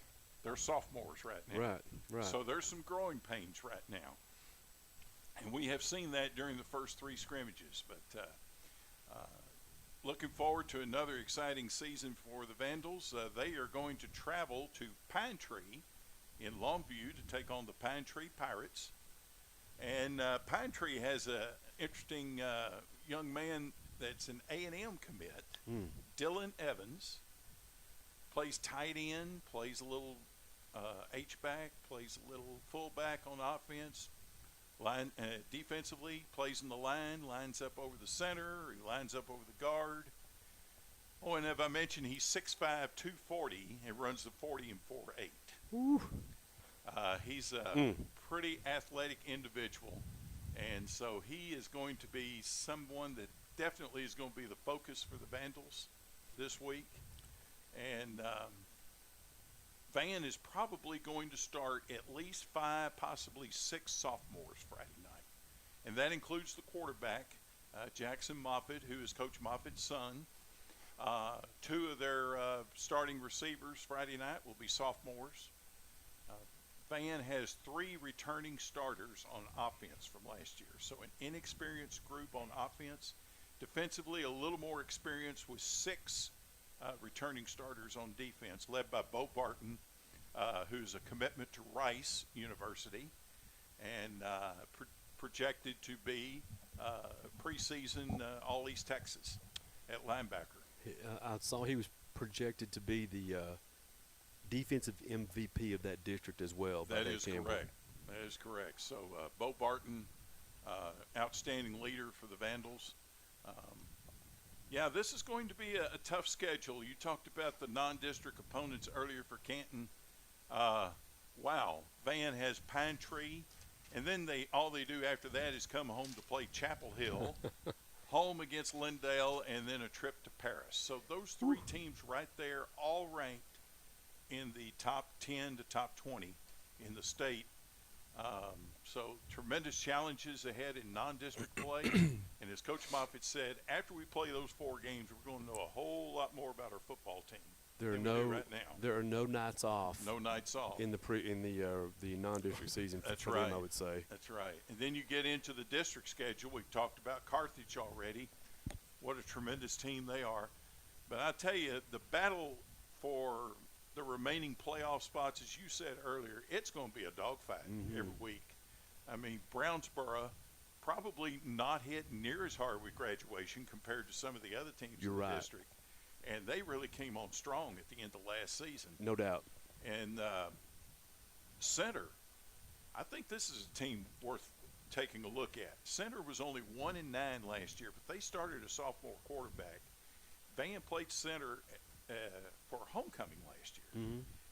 they're sophomores right now. Right. So there's some growing pains right now. And we have seen that during the first 3 scrimmages, but looking forward to another exciting season for the Vandals. They are going to travel to Pine Tree in Longview to take on the Pine Tree Pirates. And Pine Tree has an interesting young man that's an A&M commit, Dylan Evans. Plays tight end, plays a little H-back, plays a little fullback on offense. Defensively, plays in the line, lines up over the center, he lines up over the guard. Oh, and as I mentioned, he's 6'5", 240, and runs the 40 and 4.8. He's a pretty athletic individual, and so he is going to be someone that definitely is going to be the focus for the Vandals this week. And Van is probably going to start at least 5, possibly 6 sophomores Friday night. And that includes the quarterback, Jackson Moffitt, who is Coach Moffitt's son. 2 of their starting receivers Friday night will be sophomores. Van has 3 returning starters on offense from last year. So an inexperienced group on offense. Defensively, a little more experience with 6 returning starters on defense, led by Bo Barton, who's a commitment to Rice University, and projected to be preseason All-East Texas at linebacker. I saw he was projected to be the defensive MVP of that district as well. That is correct. That is correct. So Bo Barton, outstanding leader for the Vandals. Yeah, this is going to be a tough schedule. You talked about the non-district opponents earlier for Canton. Wow, Van has Pine Tree, and then all they do after that is come home to play Chapel Hill, home against Lindale, and then a trip to Paris. So those three teams right there, all ranked in the top 10 to top 20 in the state. So tremendous challenges ahead in non-district play. And as Coach Moffitt said, after we play those 4 games, we're going to know a whole lot more about our football team. There are than we do no right now. There are no nights off. No nights off in the non-district season. That's for right. them, I would say. That's right. And then you get into the district schedule. We've talked about Carthage already. What a tremendous team they are. But I tell you, the battle for the remaining playoff spots, as you said earlier, it's going to be a dogfight every week. I mean, Brownsboro probably not hit near as hard with graduation compared to some of the other teams in the district. And they really came on strong at the end of last season. No doubt. And Center, I think this is a team worth taking a look at. Center was only 1-9 last year, but they started a sophomore quarterback. Van played Center for homecoming last year.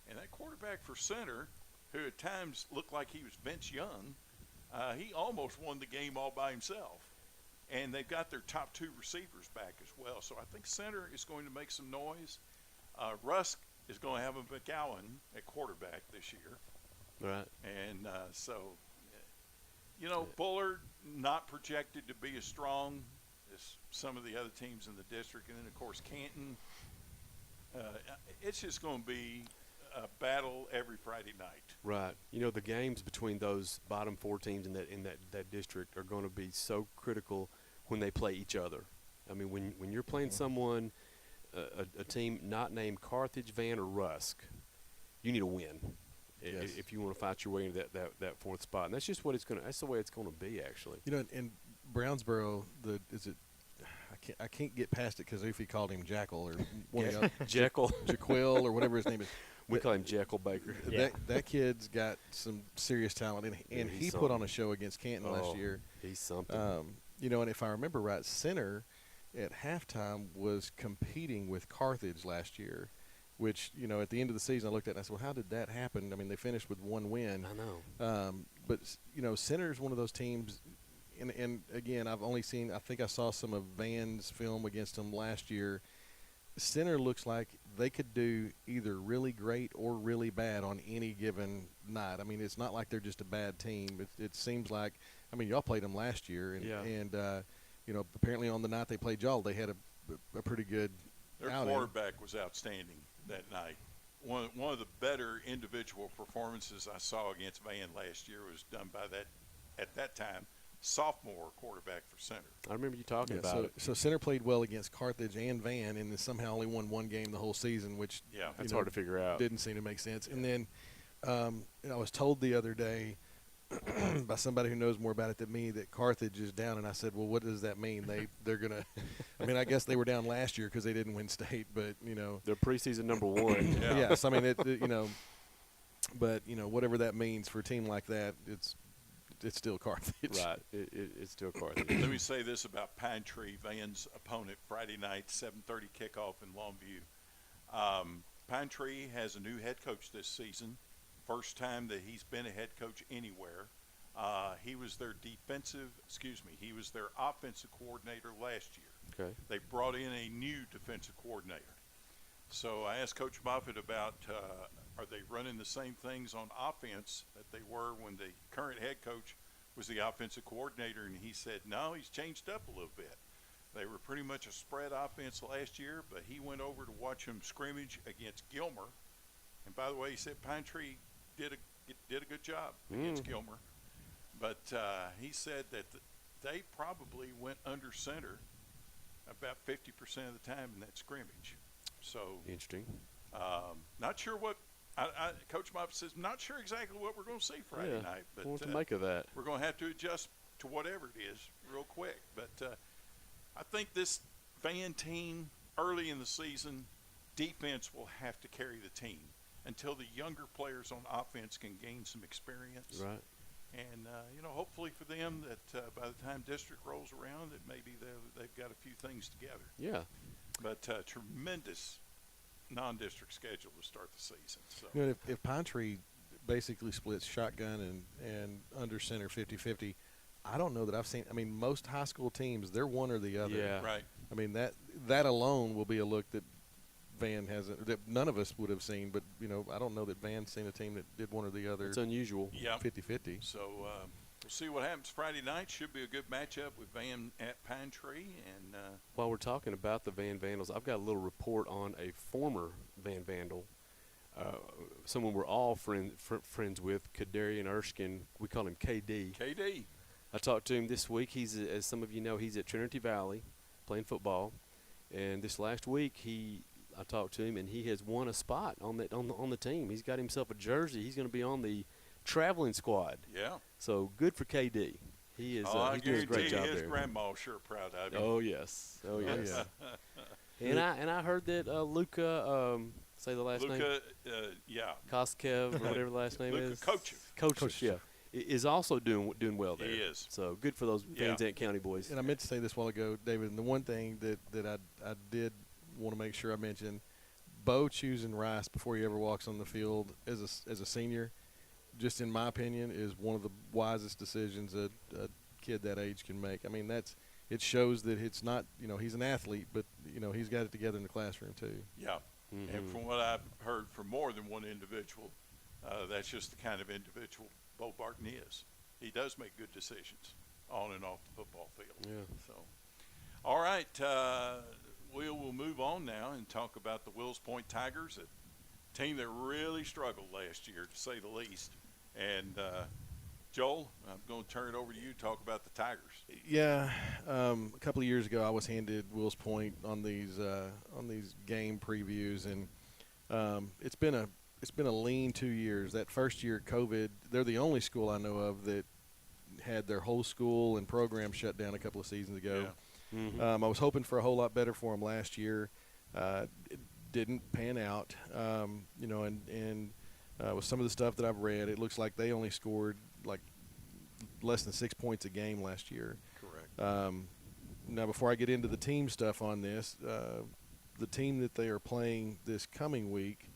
And that quarterback for Center, who at times looked like he was Vince Young, he almost won the game all by himself. And they've got their top 2 receivers back as well. So I think Center is going to make some noise. Rusk is going to have a McGowan at quarterback this year. Right. And Bullard not projected to be as strong as some of the other teams in the district. And then, of course, Canton. It's just going to be a battle every Friday night. Right. You know, the games between those bottom 4 teams in that district are going to be so critical when they play each other. I mean, when you're playing someone, a team not named Carthage, Van, or Rusk, you need a win if you want to fight your way into that 4th spot. And that's just what that's the way it's going to be, actually. You know, in Brownsboro, I can't get past it because if he called him Jackal or one of the Jekyll. Jaquil or whatever his name is. We call him Jekyll Baker. That kid's got some serious talent, and he put on a show against Canton last year. He's something. And if I remember right, Center at halftime was competing with Carthage last year, which, at the end of the season I looked at and I said, well, how did that happen? I mean, they finished with 1 win. I know. But, Center's one of those teams, and again, I think I saw some of Van's film against them last year. Center looks like they could do either really great or really bad on any given night. I mean, it's not like they're just a bad team. It seems like, y'all played them last year, and apparently on the night they played y'all, they had a pretty good Their outing. quarterback was outstanding that night. One of the better individual performances I saw against Van last year was done by at that time, sophomore quarterback for Center. I remember you talking about it. So Center played well against Carthage and Van, and then somehow only won 1 game the whole season, which that's hard to figure out. Didn't seem to make sense. And then I was told the other day by somebody who knows more about it than me that Carthage is down, and I said, well, what does that mean? They're gonna. I guess they were down last year because they didn't win state, but they're preseason number 1. Yes, but whatever that means for a team like that, it's still Carthage. Right. It's still Carthage. Let me say this about Pine Tree, Van's opponent, Friday night, 7:30 kickoff in Longview. Pine Tree has a new head coach this season. First time that he's been a head coach anywhere. He was their offensive coordinator last year. Okay. They brought in a new defensive coordinator. So I asked Coach Moffitt about are they running the same things on offense that they were when the current head coach was the offensive coordinator, and he said, no, he's changed up a little bit. They were pretty much a spread offense last year, but he went over to watch them scrimmage against Gilmer. And by the way, he said Pine Tree did a good job against Gilmer. But he said that they probably went under Center about 50% of the time in that scrimmage. So interesting. Not sure what Coach Moffitt says. Not sure exactly what we're going to see Friday night, but what to make of that? We're going to have to adjust to whatever it is real quick. But I think this Van team early in the season, defense will have to carry the team until the younger players on offense can gain some experience. Right. And, hopefully for them that by the time district rolls around, that maybe they've got a few things together. Yeah. But tremendous non-district schedule to start the season. So If Pine Tree basically splits shotgun and under center 50-50, I don't know that I've seen – I mean, most high school teams, they're one or the other. Yeah. right. I mean, that alone will be a look that Van hasn't – that none of us would have seen. But, I don't know that Van's seen a team that did one or the other. It's unusual. Yeah. 50-50. So we'll see what happens Friday night. Should be a good matchup with Van at Pine Tree. And While we're talking about the Van Vandals, I've got a little report on a former Van Vandal, someone we're all friends with, Kadarian Erskine. We call him KD. KD. I talked to him this week. As some of you know, he's at Trinity Valley playing football. And this last week, I talked to him, and he has won a spot on the team. He's got himself a jersey. He's going to be on the traveling squad. Yeah. So good for KD. He is. I He's doing a great job his there. grandma's sure proud of him. Oh yes. Oh yes. yeah. And I heard that Luka, say the last name. Luka, Koskev or whatever the last name Luka is. Kochev. Yeah. Is also doing well there. He is. So good for those Yeah. Van Zant County boys. And I meant to say this a while ago, David, and the one thing that I did want to make sure I mentioned, Bo choosing Rice before he ever walks on the field as a senior, just in my opinion, is one of the wisest decisions a kid that age can make. I mean, it shows that it's not, he's an athlete, but, he's got it together in the classroom too. Yeah. Mm-hmm. And from what I've heard from more than one individual, that's just the kind of individual Bo Barton is. He does make good decisions on and off the football field. Yeah. So, all right, we'll move on now and talk about the Wills Point Tigers, a team that really struggled last year, to say the least. And Joel, I'm going to turn it over to you to talk about the Tigers. Yeah, a couple of years ago, I was handed Wills Point on these game previews, and it's been a lean 2 years. That first year, COVID, they're the only school I know of that had their whole school and program shut down a couple of seasons ago. Yeah. Mm-hmm. I was hoping for a whole lot better for them last year. It didn't pan out, and with some of the stuff that I've read, it looks like they only scored like less than 6 points a game last year. Correct. Now, before I get into the team stuff on this, the team that they are playing this coming week,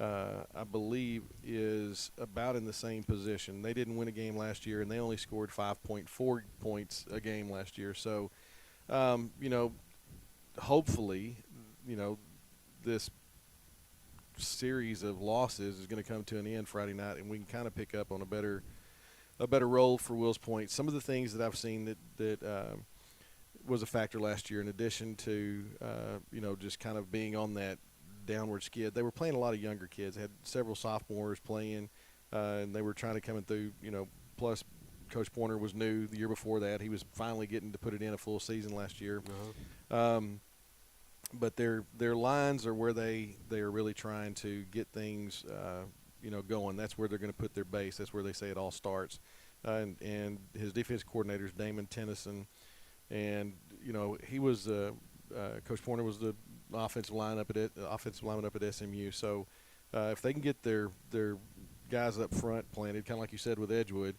I believe, is about in the same position. They didn't win a game last year, and they only scored 5.4 points a game last year. So, hopefully, this series of losses is going to come to an end Friday night, and we can kind of pick up on a better roll for Wills Point. Some of the things that I've seen that was a factor last year, in addition to just kind of being on that downward skid, they were playing a lot of younger kids. They had several sophomores playing, and they were trying to come through. Plus Coach Pointer was new the year before that. He was finally getting to put it in a full season last year. Uh-huh. But their lines are where they are really trying to get things going. That's where they're going to put their base. That's where they say it all starts. And his defense coordinator is Damon Tennyson, and he was Coach Pointer was the offensive lineman up at SMU. So if they can get their guys up front planted, kind of like you said with Edgewood,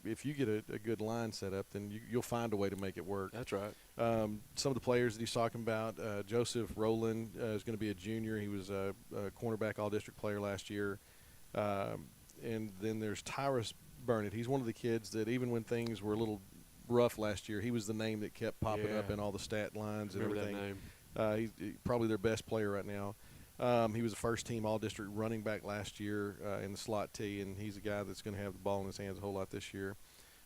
if you get a good line set up, then you'll find a way to make it work. That's right. Some of the players that he's talking about, Joseph Rowland is going to be a junior. He was a cornerback all-district player last year. And then there's Tyrus Burnett. He's one of the kids that even when things were a little rough last year, he was the name that kept popping up in all the stat lines and Remember everything. that name. He's probably their best player right now. He was a first-team all-district running back last year in the slot T, and he's a guy that's going to have the ball in his hands a whole lot this year.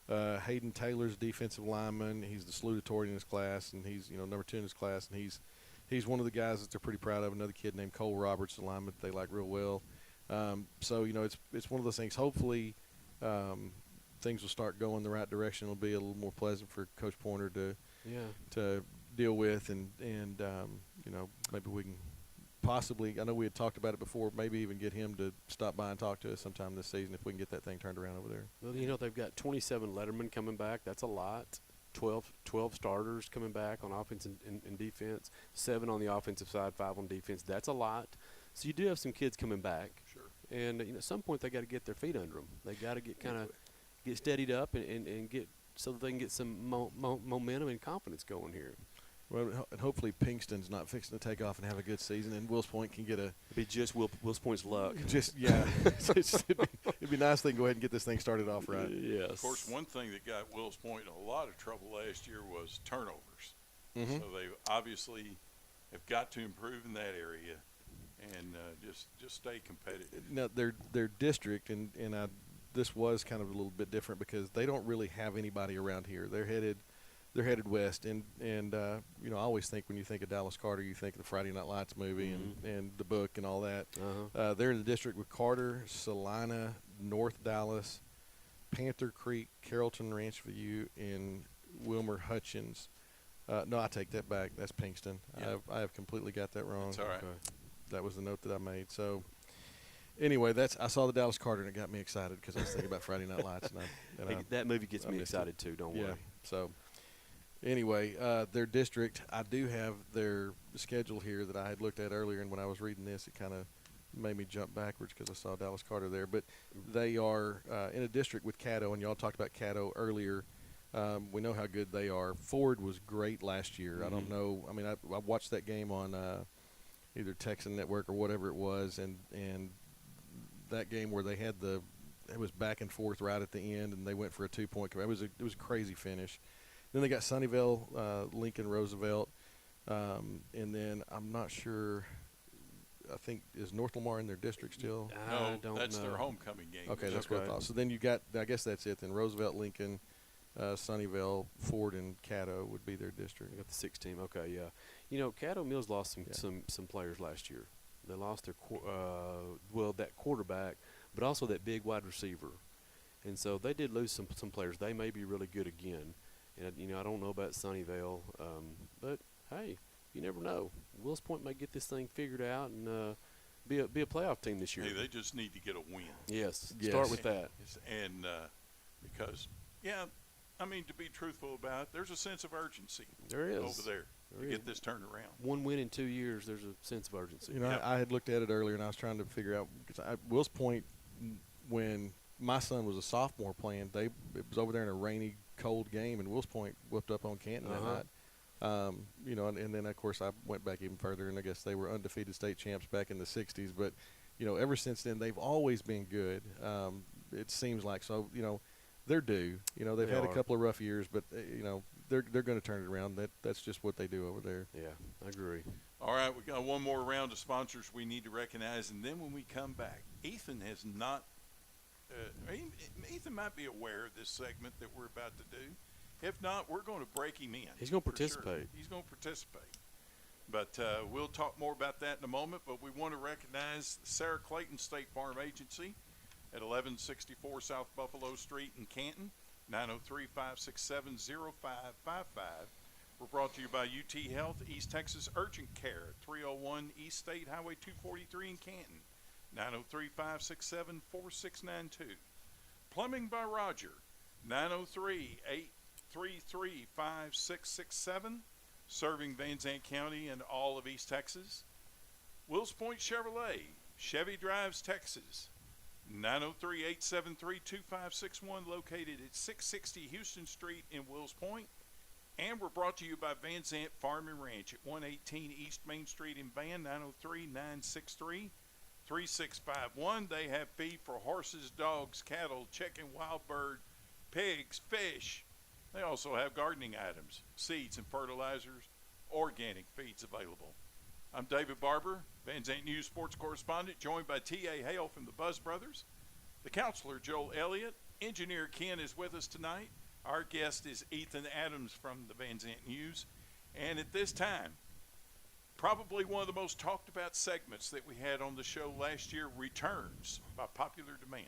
Hayden Taylor's defensive lineman. He's the salutatorian in his class, and he's number 2 in his class, and he's one of the guys that they're pretty proud of. Another kid named Cole Roberts, the lineman that they like real well. So it's one of those things. Hopefully, things will start going the right direction. It'll be a little more pleasant for Coach Pointer to deal with, and maybe we can possibly. I know we had talked about it before. Maybe even get him to stop by and talk to us sometime this season if we can get that thing turned around over there. Well, they've got 27 lettermen coming back. That's a lot. 12 starters coming back on offense and defense. 7 on the offensive side, 5 on defense. That's a lot. So you do have some kids coming back. Sure. And at some point they got to get their feet under them. They got to get kind of get steadied up and get so that they can get some momentum and confidence going here. Well, and hopefully Pinkston's not fixing to take off and have a good season, and Wills Point can get a It'd be just Wills Point's luck. It'd be nice they can go ahead and get this thing started off right. Yes. Of course, one thing that got Wills Point in a lot of trouble last year was turnovers. Mm-hmm. So they obviously have got to improve in that area and just stay competitive. Now their district, and this was kind of a little bit different because they don't really have anybody around here. They're headed west, and I always think when you think of Dallas Carter, you think of the Friday Night Lights movie and the book and all that. Uh-huh. They're in the district with Carter, Salina, North Dallas, Panther Creek, Carrollton Ranch View, and Wilmer Hutchins. No, I take that back. That's Pinkston. Yeah. I have completely got that wrong. That's all right. Okay. That was the note that I made. So anyway, I saw the Dallas Carter and it got me excited because I was thinking about Friday Night Lights. That movie gets I me missed it. excited too. Don't Yeah. worry. So anyway, their district, I do have their schedule here that I had looked at earlier, and when I was reading this, it kind of made me jump backwards because I saw Dallas Carter there. But they are in a district with Caddo, and y'all talked about Caddo earlier. We know how good they are. Ford was great last year. I don't know. I mean, I watched that game on either Texan Network or whatever it was, and that game where they had it was back and forth right at the end, and they went for a 2-point comeback. It was a crazy finish. Then they got Sunnyvale, Lincoln, Roosevelt, and then I'm not sure. I think is North Lamar in their district still? No, don't that's know. their homecoming game. Okay, that's what I thought. So then you got, I guess that's it. Then Roosevelt, Lincoln, Sunnyvale, Ford, and Caddo would be their district. I got the 6 team. Okay, yeah. Caddo Mills lost some players last year. They lost their that quarterback, but also that big wide receiver, and so they did lose some players. They may be really good again, and I don't know about Sunnyvale, but hey, you never know. Wills Point may get this thing figured out and be a playoff team this year. Hey, they just need to get a win. Yes. Yes. Start with that. And because, I mean, to be truthful about it, there's a sense of urgency There is over there There to is. get this turned around. One win in 2 years. There's a sense of urgency. Yep. I had looked at it earlier, and I was trying to figure out because Wills Point, when my son was a sophomore playing, it was over there in a rainy, cold game, and Wills Point whipped up on Canton that night. And then of course I went back even further, and I guess they were undefeated state champs back in the '60s. But ever since then they've always been good. It seems like so. They're due. They've They had a are. couple of rough years, but they're going to turn it around. That's just what they do over there. Yeah, I agree. All right, we got one more round of sponsors we need to recognize, and then when we come back, Ethan has not. Ethan might be aware of this segment that we're about to do. If not, we're going to break him in. He's going to for sure. participate. He's going to participate. But we'll talk more about that in a moment. But we want to recognize Sarah Clayton State Farm Agency at 1164 South Buffalo Street in Canton, 903-567-0555. We're brought to you by UT Health, East Texas Urgent Care, 301 East State Highway 243 in Canton, 903-567-4692. Plumbing by Roger, 903-833-5667, serving Van Zandt County and all of East Texas. Wills Point Chevrolet, Chevy Drives, Texas, 903-873-2561, located at 660 Houston Street in Wills Point. And we're brought to you by Van Zandt Farm and Ranch at 118 East Main Street in Van, 903-963-3651. They have feed for horses, dogs, cattle, chicken, wild bird, pigs, fish. They also have gardening items, seeds and fertilizers, organic feeds available. I'm David Barber, Van Zandt News sports correspondent, joined by T.A. Hale from the Buzz Brothers. The counselor, Joel Elliott. Engineer Ken is with us tonight. Our guest is Ethan Adams from the Van Zandt News. And at this time, probably one of the most talked about segments that we had on the show last year returns by popular demand.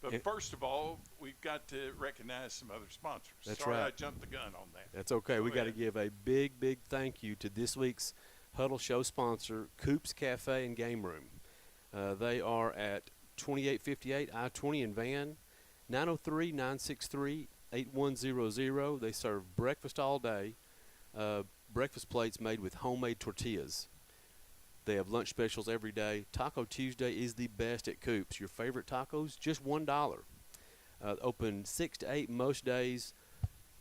But first of all, we've got to recognize some other sponsors. That's Sorry right. I jumped the gun on that. That's okay. We got to give a big, big thank you to this week's Huddle Show sponsor, Coop's Cafe and Game Room. They are at 2858 I-20 in Van, 903-963-8100. They serve breakfast all day, breakfast plates made with homemade tortillas. They have lunch specials every day. Taco Tuesday is the best at Coop's. Your favorite tacos, just $1. Open 6 to 8 most days,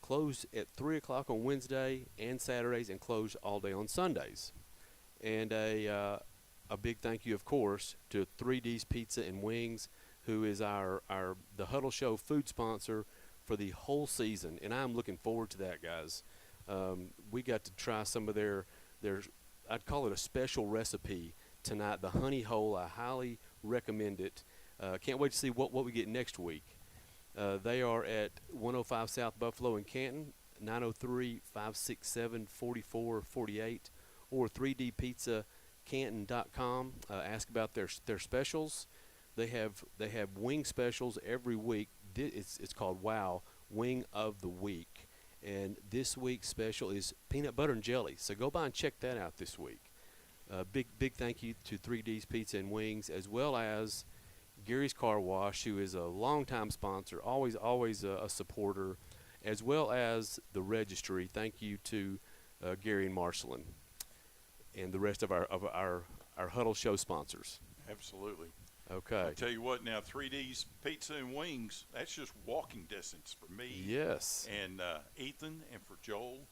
close at 3 o'clock on Wednesday and Saturdays, and close all day on Sundays. And a big thank you, of course, to 3D's Pizza and Wings, who is the Huddle Show food sponsor for the whole season, and I'm looking forward to that, guys. We got to try some of their I'd call it a special recipe tonight, the honey hole. I highly recommend it. Can't wait to see what we get next week. They are at 105 South Buffalo in Canton, 903-567-4448, or 3dpizzacanton.com. Ask about their specials. They have wing specials every week. It's called Wow Wing of the Week, and this week's special is peanut butter and jelly. So go by and check that out this week. Big thank you to 3D's Pizza and Wings, as well as Gary's Car Wash, who is a longtime sponsor, always a supporter, as well as the Registry. Thank you to Gary and Marcelin, and the rest of our Huddle Show sponsors. Absolutely. Okay. I'll tell you what, now 3D's Pizza and Wings, that's just walking distance for me. Yes. And Ethan and for Joel.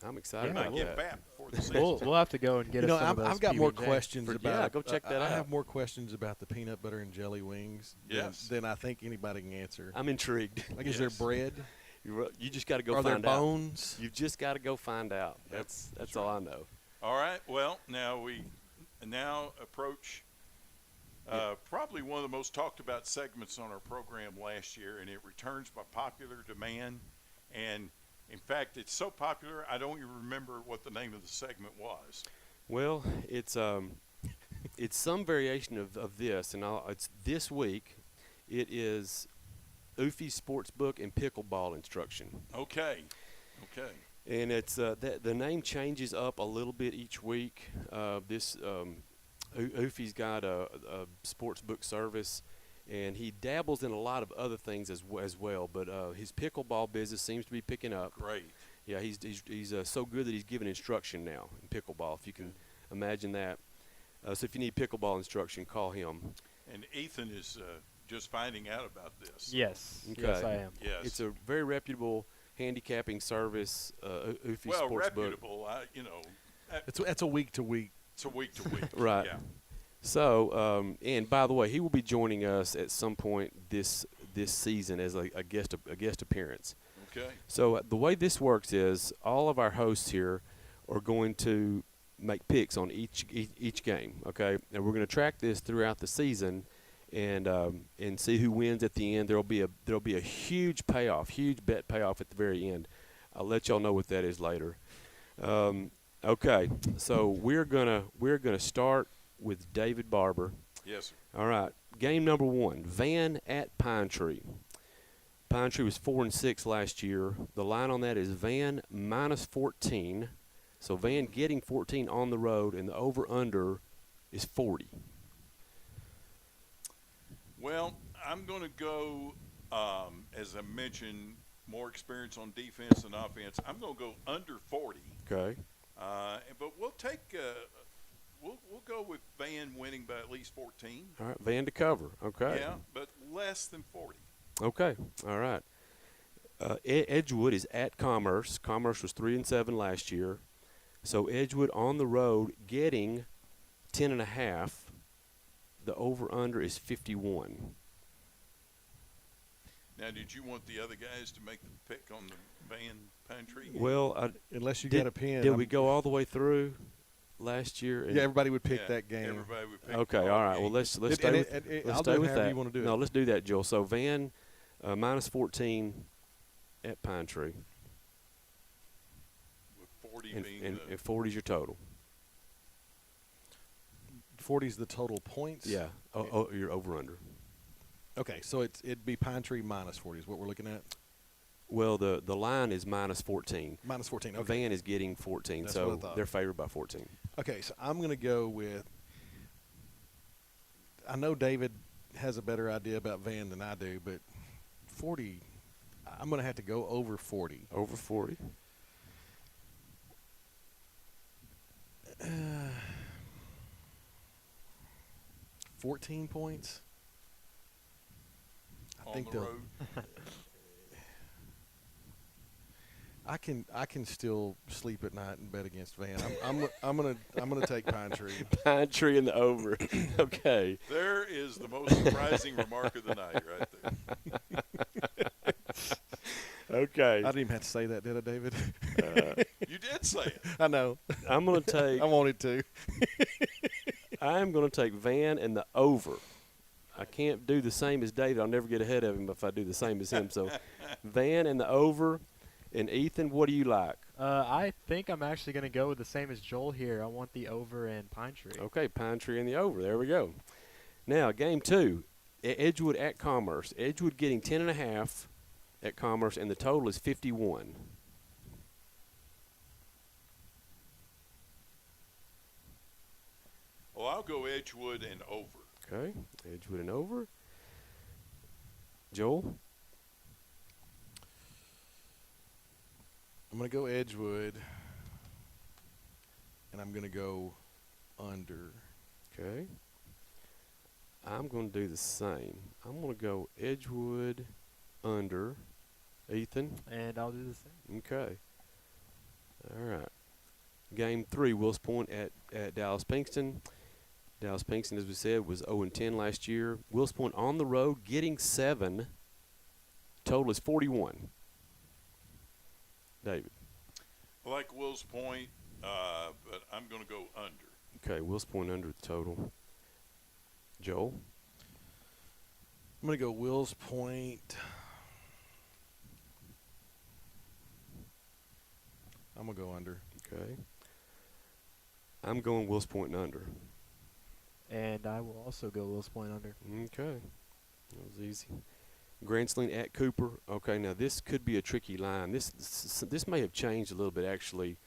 I'm excited We Yeah, might about get that. back before the season. We'll have to go and get You know, us some of those I've got more PB&J. questions about. go check that I out. have more questions about the peanut butter and jelly wings Yes. than I think anybody can answer. I'm intrigued. Like, is there Yes. bread? You just got to go Are there find out. bones? You've just got to go find out. That's all I know. All right. Well, now we approach probably one of the most talked about segments on our program last year, and it returns by popular demand. And in fact, it's so popular I don't even remember what the name of the segment was. Well, it's some variation of this, and it's this week. It is Oofy's Sportsbook and Pickleball Instruction. Okay. And it's the name changes up a little bit each week. Oofy's got a sports book service, and he dabbles in a lot of other things as well. But his pickleball business seems to be picking up. Great. Yeah, he's so good that he's giving instruction now in pickleball, if you can imagine that. So if you need pickleball instruction, call him. And Ethan is just finding out about this. Yes. Okay. Yes, I am. Yes. It's a very reputable handicapping service, Oofy well, Sportsbook. reputable. It's a week to week. It's a week to week. Right. Yeah. So, and by the way, he will be joining us at some point this season as a guest appearance. Okay. So the way this works is all of our hosts here are going to make picks on each game. Okay, and we're going to track this throughout the season, and see who wins at the end. There'll be a huge bet payoff at the very end. I'll let y'all know what that is later. Okay, so we're gonna start with David Barber. Yes, sir. All right, game number 1, Van at Pine Tree. Pine Tree was 4-6 last year. The line on that is Van -14. So Van getting 14 on the road, and the over/under is 40. Well, I'm going to go, as I mentioned, more experience on defense than offense. I'm going to go under 40. Okay. But we'll take we'll go with Van winning by at least 14. All right, Van to cover. Okay. Yeah, but less than 40. Okay. All right. Edgewood is at Commerce. Commerce was 3-7 last year. So Edgewood on the road getting 10.5. The over/under is 51. Now, did you want the other guys to make the pick on the Van Pine Tree game? Well, Unless you got a pin. did we go all the way through last year? Yeah, everybody would pick Yeah, that game. Everybody would pick Okay, the all right. game. Well, let's stay with let's I'll stay do with however that. you want to do it. No, let's do that, Joel. So Van -14 at Pine Tree, With 40 and, being and, the and 40 is your total. 40 is the total points. Yeah. Oh, you're over/under. Okay, so it'd be Pine Tree -40 is what we're looking at. Well, the line is -14. -14. Okay. Van is getting 14, That's what I so thought. they're favored by 14. Okay, so I'm going to go with. I know David has a better idea about Van than I do, but 40. I'm going to have to go over 40. Over 40. 14 points. on think the they'll- road? I can still sleep at night and bet against Van. I'm gonna take Pine Tree. Pine Tree in the over. Okay. There is the most surprising remark of the night right there. Okay. I didn't even have to say that, did I, David? You did say it. I know. I'm going to take I wanted to. I'm going to take Van and the over. I can't do the same as David. I'll never get ahead of him if I do the same as him. So Van and the over. And Ethan, what do you like? I think I'm actually going to go with the same as Joel here. I want the over in Pine Tree. Okay, Pine Tree and the over. There we go. Now, game 2, Edgewood at Commerce. Edgewood getting 10.5 at Commerce, and the total is 51. Well, I'll go Edgewood and over. Okay, Edgewood and over. Joel? I'm gonna go Edgewood, and I'm gonna go under. Okay. I'm going to do the same. I'm going to go Edgewood under. Ethan? And I'll do the same. Okay. All right. Game 3, Wills Point at Dallas Pinkston. Dallas Pinkston, as we said, was 0-10 last year. Wills Point on the road, getting 7. Total is 41. David. I like Wills Point, but I'm going to go under. Okay, Wills Point under the total. Joel. I'm gonna go Wills Point. I'm gonna go under. Okay. I'm going Wills Point and under. And I will also go Wills Point under. Okay. That was easy. Grantsling at Cooper. Okay, now this could be a tricky line. This may have changed a little bit, actually.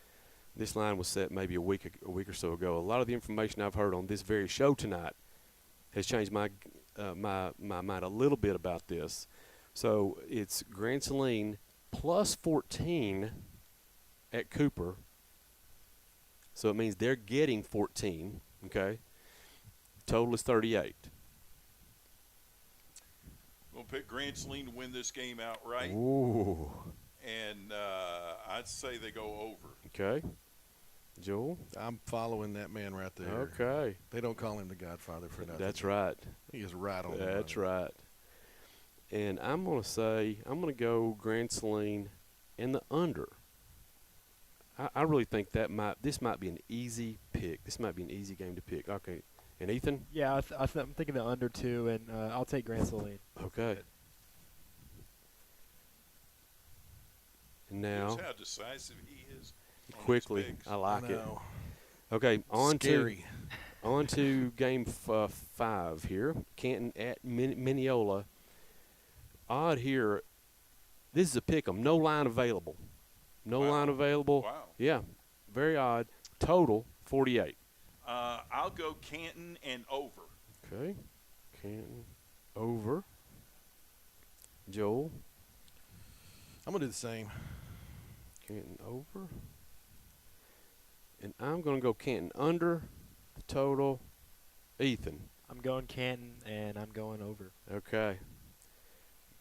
This line was set maybe a week or so ago. A lot of the information I've heard on this very show tonight has changed my mind a little bit about this. So it's Grantsling plus 14 at Cooper. So it means they're getting 14, okay? Total is 38. We'll pick Grantsling to win this game outright, Ooh. and I'd say they go over. Okay. Joel? I'm following that man right there. Okay. They don't call him the Godfather for nothing. That's right. He is right on. the That's money. right. And I'm going to go Grantsling in the under. I really think this might be an easy pick. This might be an easy game to pick. Okay. And Ethan? Yeah, I'm thinking the under 2, and I'll take Grand Saline. Okay. And now, Here's how decisive he is. on his quickly, picks. I like I it. know. Okay, Scary. on to game 5 here. Canton at Mineola. Odd here. This is a pick 'em. No line available. No Wow. line available. Wow. Yeah, very odd. Total 48. I'll go Canton and over. Okay, Canton over. Joel, I'm gonna do the same. Canton over. And I'm going to go Canton under the total. Ethan. I'm going Canton, and I'm going over. Okay.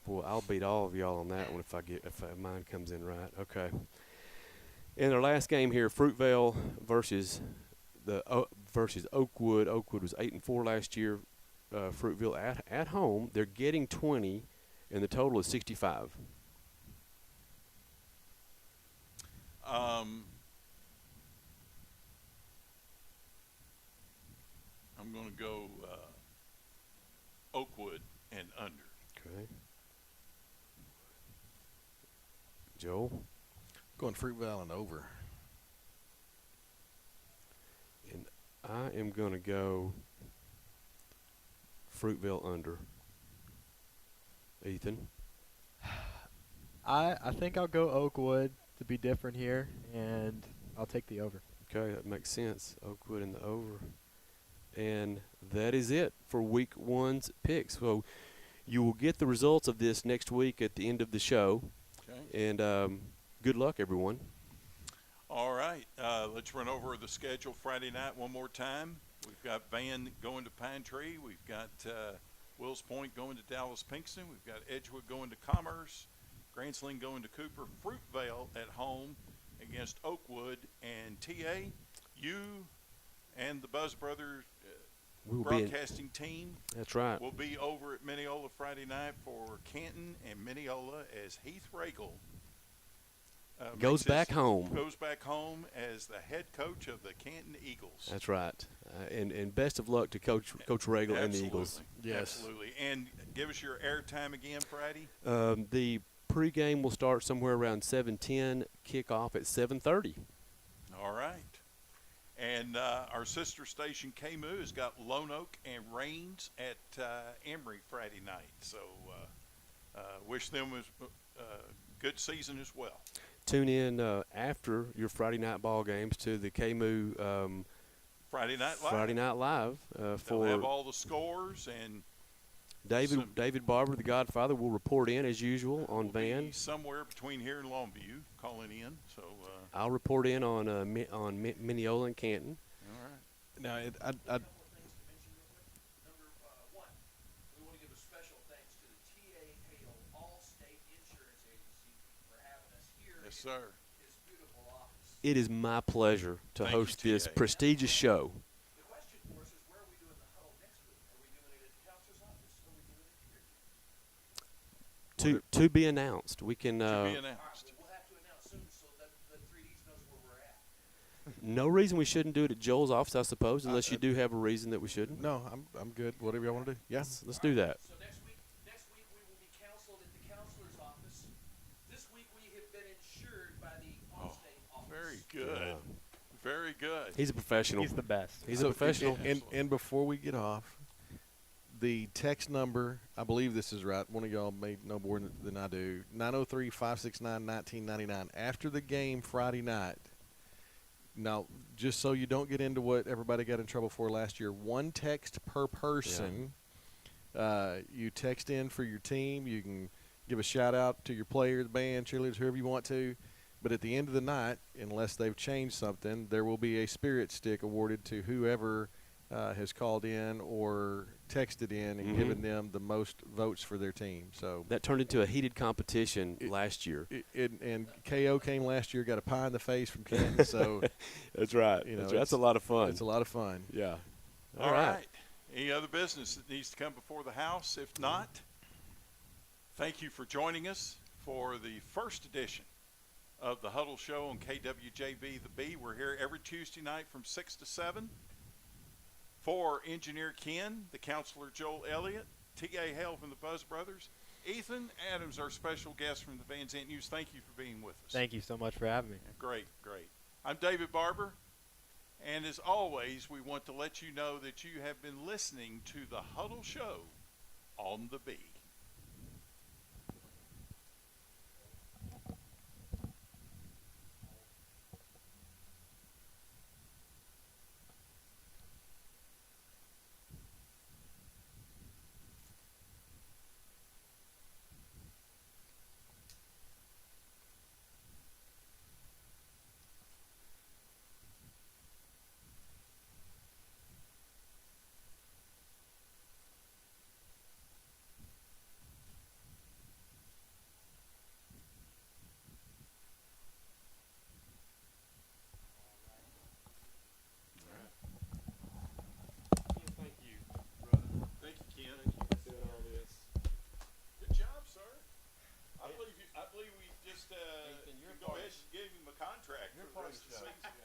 Boy, I'll beat all of y'all on that one if mine comes in right. Okay. In our last game here, Fruitvale versus Oakwood. Oakwood was 8-4 last year. Fruitvale at home, they're getting 20, and the total is 65. I'm going to go Oakwood and under. Okay. Joel. Going Fruitvale and over. And I am going to go Fruitvale under. Ethan. I think I'll go Oakwood to be different here, and I'll take the over. Okay, that makes sense. Oakwood in the over. And that is it for week 1's picks. So you will get the results of this next week at the end of the show. Okay. And good luck, everyone. All right. Let's run over the schedule Friday night one more time. We've got Van going to Pine Tree. We've got Wills Point going to Dallas Pinkston. We've got Edgewood going to Commerce. Grand Sling going to Cooper. Fruitvale at home against Oakwood. And TA, you and the Buzz Brothers We will broadcasting team That's right. will be over at Mineola Friday night for Canton and Mineola as Heath Regal Goes back home. Goes back home as the head coach of the Canton Eagles. That's right. And best of luck to Coach Regal and the Eagles. Yes. Absolutely. And give us your airtime again, Friday. The pregame will start somewhere around 7:10. Kickoff at 7:30. All right. And our sister station, KMU, has got Lone Oak and Rains at Emory Friday night. So wish them a good season as well. Tune in after your Friday night ball games to the KMU Friday Night Live. Friday Night Live They'll for have all the scores, and David Barber, the Godfather, will report in as usual on we'll be Van. somewhere between here and Longview calling in. So I'll report in on Mineola and Canton. all right. Now, Things to mention real quick. Number one, we want to give a special thanks to the TA Hale All-State Insurance Agency for having us here Yes, in sir. his beautiful office. It is my pleasure to Thank you, host this TA. prestigious show. The question for us is, where are we doing the huddle next week? Are we doing it at the counselor's office, or are we doing it here? To be announced. We can To be All right, announced. well, we'll have to announce soon so that the 3Ds knows where we're at. no reason we shouldn't do it at Joel's office, I suppose, unless you do have a reason that we shouldn't. no, I'm good. Whatever y'all want to do. Yeah. Let's do that. So next week we will be counseled at the counselor's office. This week we have been insured by the All-State office. Very good. Yeah. Very good. He's a professional. He's the best. He's a professional. And before we get off, the text number, I believe this is right. One of y'all may know more than I do. 903-569-1999. After the game Friday night. Now, just so you don't get into what everybody got in trouble for last year, one text per person. You text in for your team. You can give a shout out to your players, band, cheerleaders, whoever you want to. But at the end of the night, unless they've changed something, there will be a spirit stick awarded to whoever has called in or texted in and given them the most votes for their team. So That turned into a heated competition last year. and KO came last year, got a pie in the face from Canton. So That's right. You know, That's a lot of fun. it's a lot of fun. Yeah. All right. Any other business that needs to come before the house? If not, thank you for joining us for the first edition of the Huddle Show on KWJB The B. We're here every Tuesday night from 6 to 7. For Engineer Ken, the Counselor Joel Elliott, T.A. Hale from the Buzz Brothers, Ethan Adams, our special guest from the Van Zant News. Thank you for being with us. Thank you so much for having me. Great, great. I'm David Barber, and as always, we want to let you know that you have been listening to the Huddle Show on the B. Thank you, brother. Thank you, Ken. Doing all this. Good job, sir. I believe we just Ethan, you're go part ahead of and gave him a contract you're for the part of rest of the the show. season.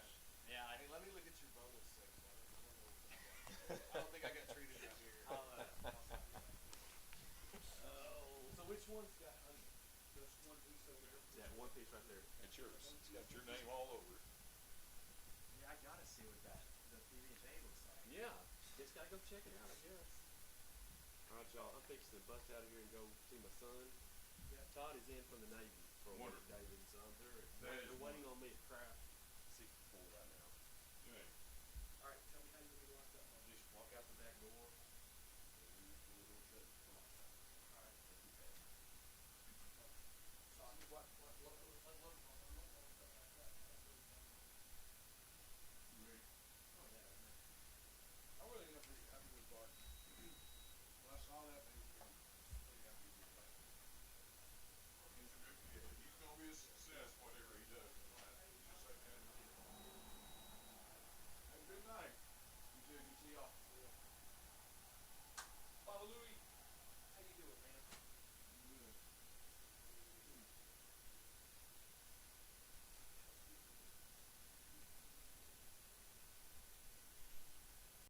Yeah, hey, let me look at your bonus section. I don't think I got treated right here. So which one's got honey? Just one piece over there? Yeah, one piece right there. It's yours. It's got your name all over it. Yeah, I gotta see what the PB&J looks like. Yeah. Just got to go check it out, I guess. All right, y'all. I'm fixing to bust out of here and go see my son. Yeah. Todd is in from the Navy for a week, Wonderful. David. So That is they're waiting on me at craft.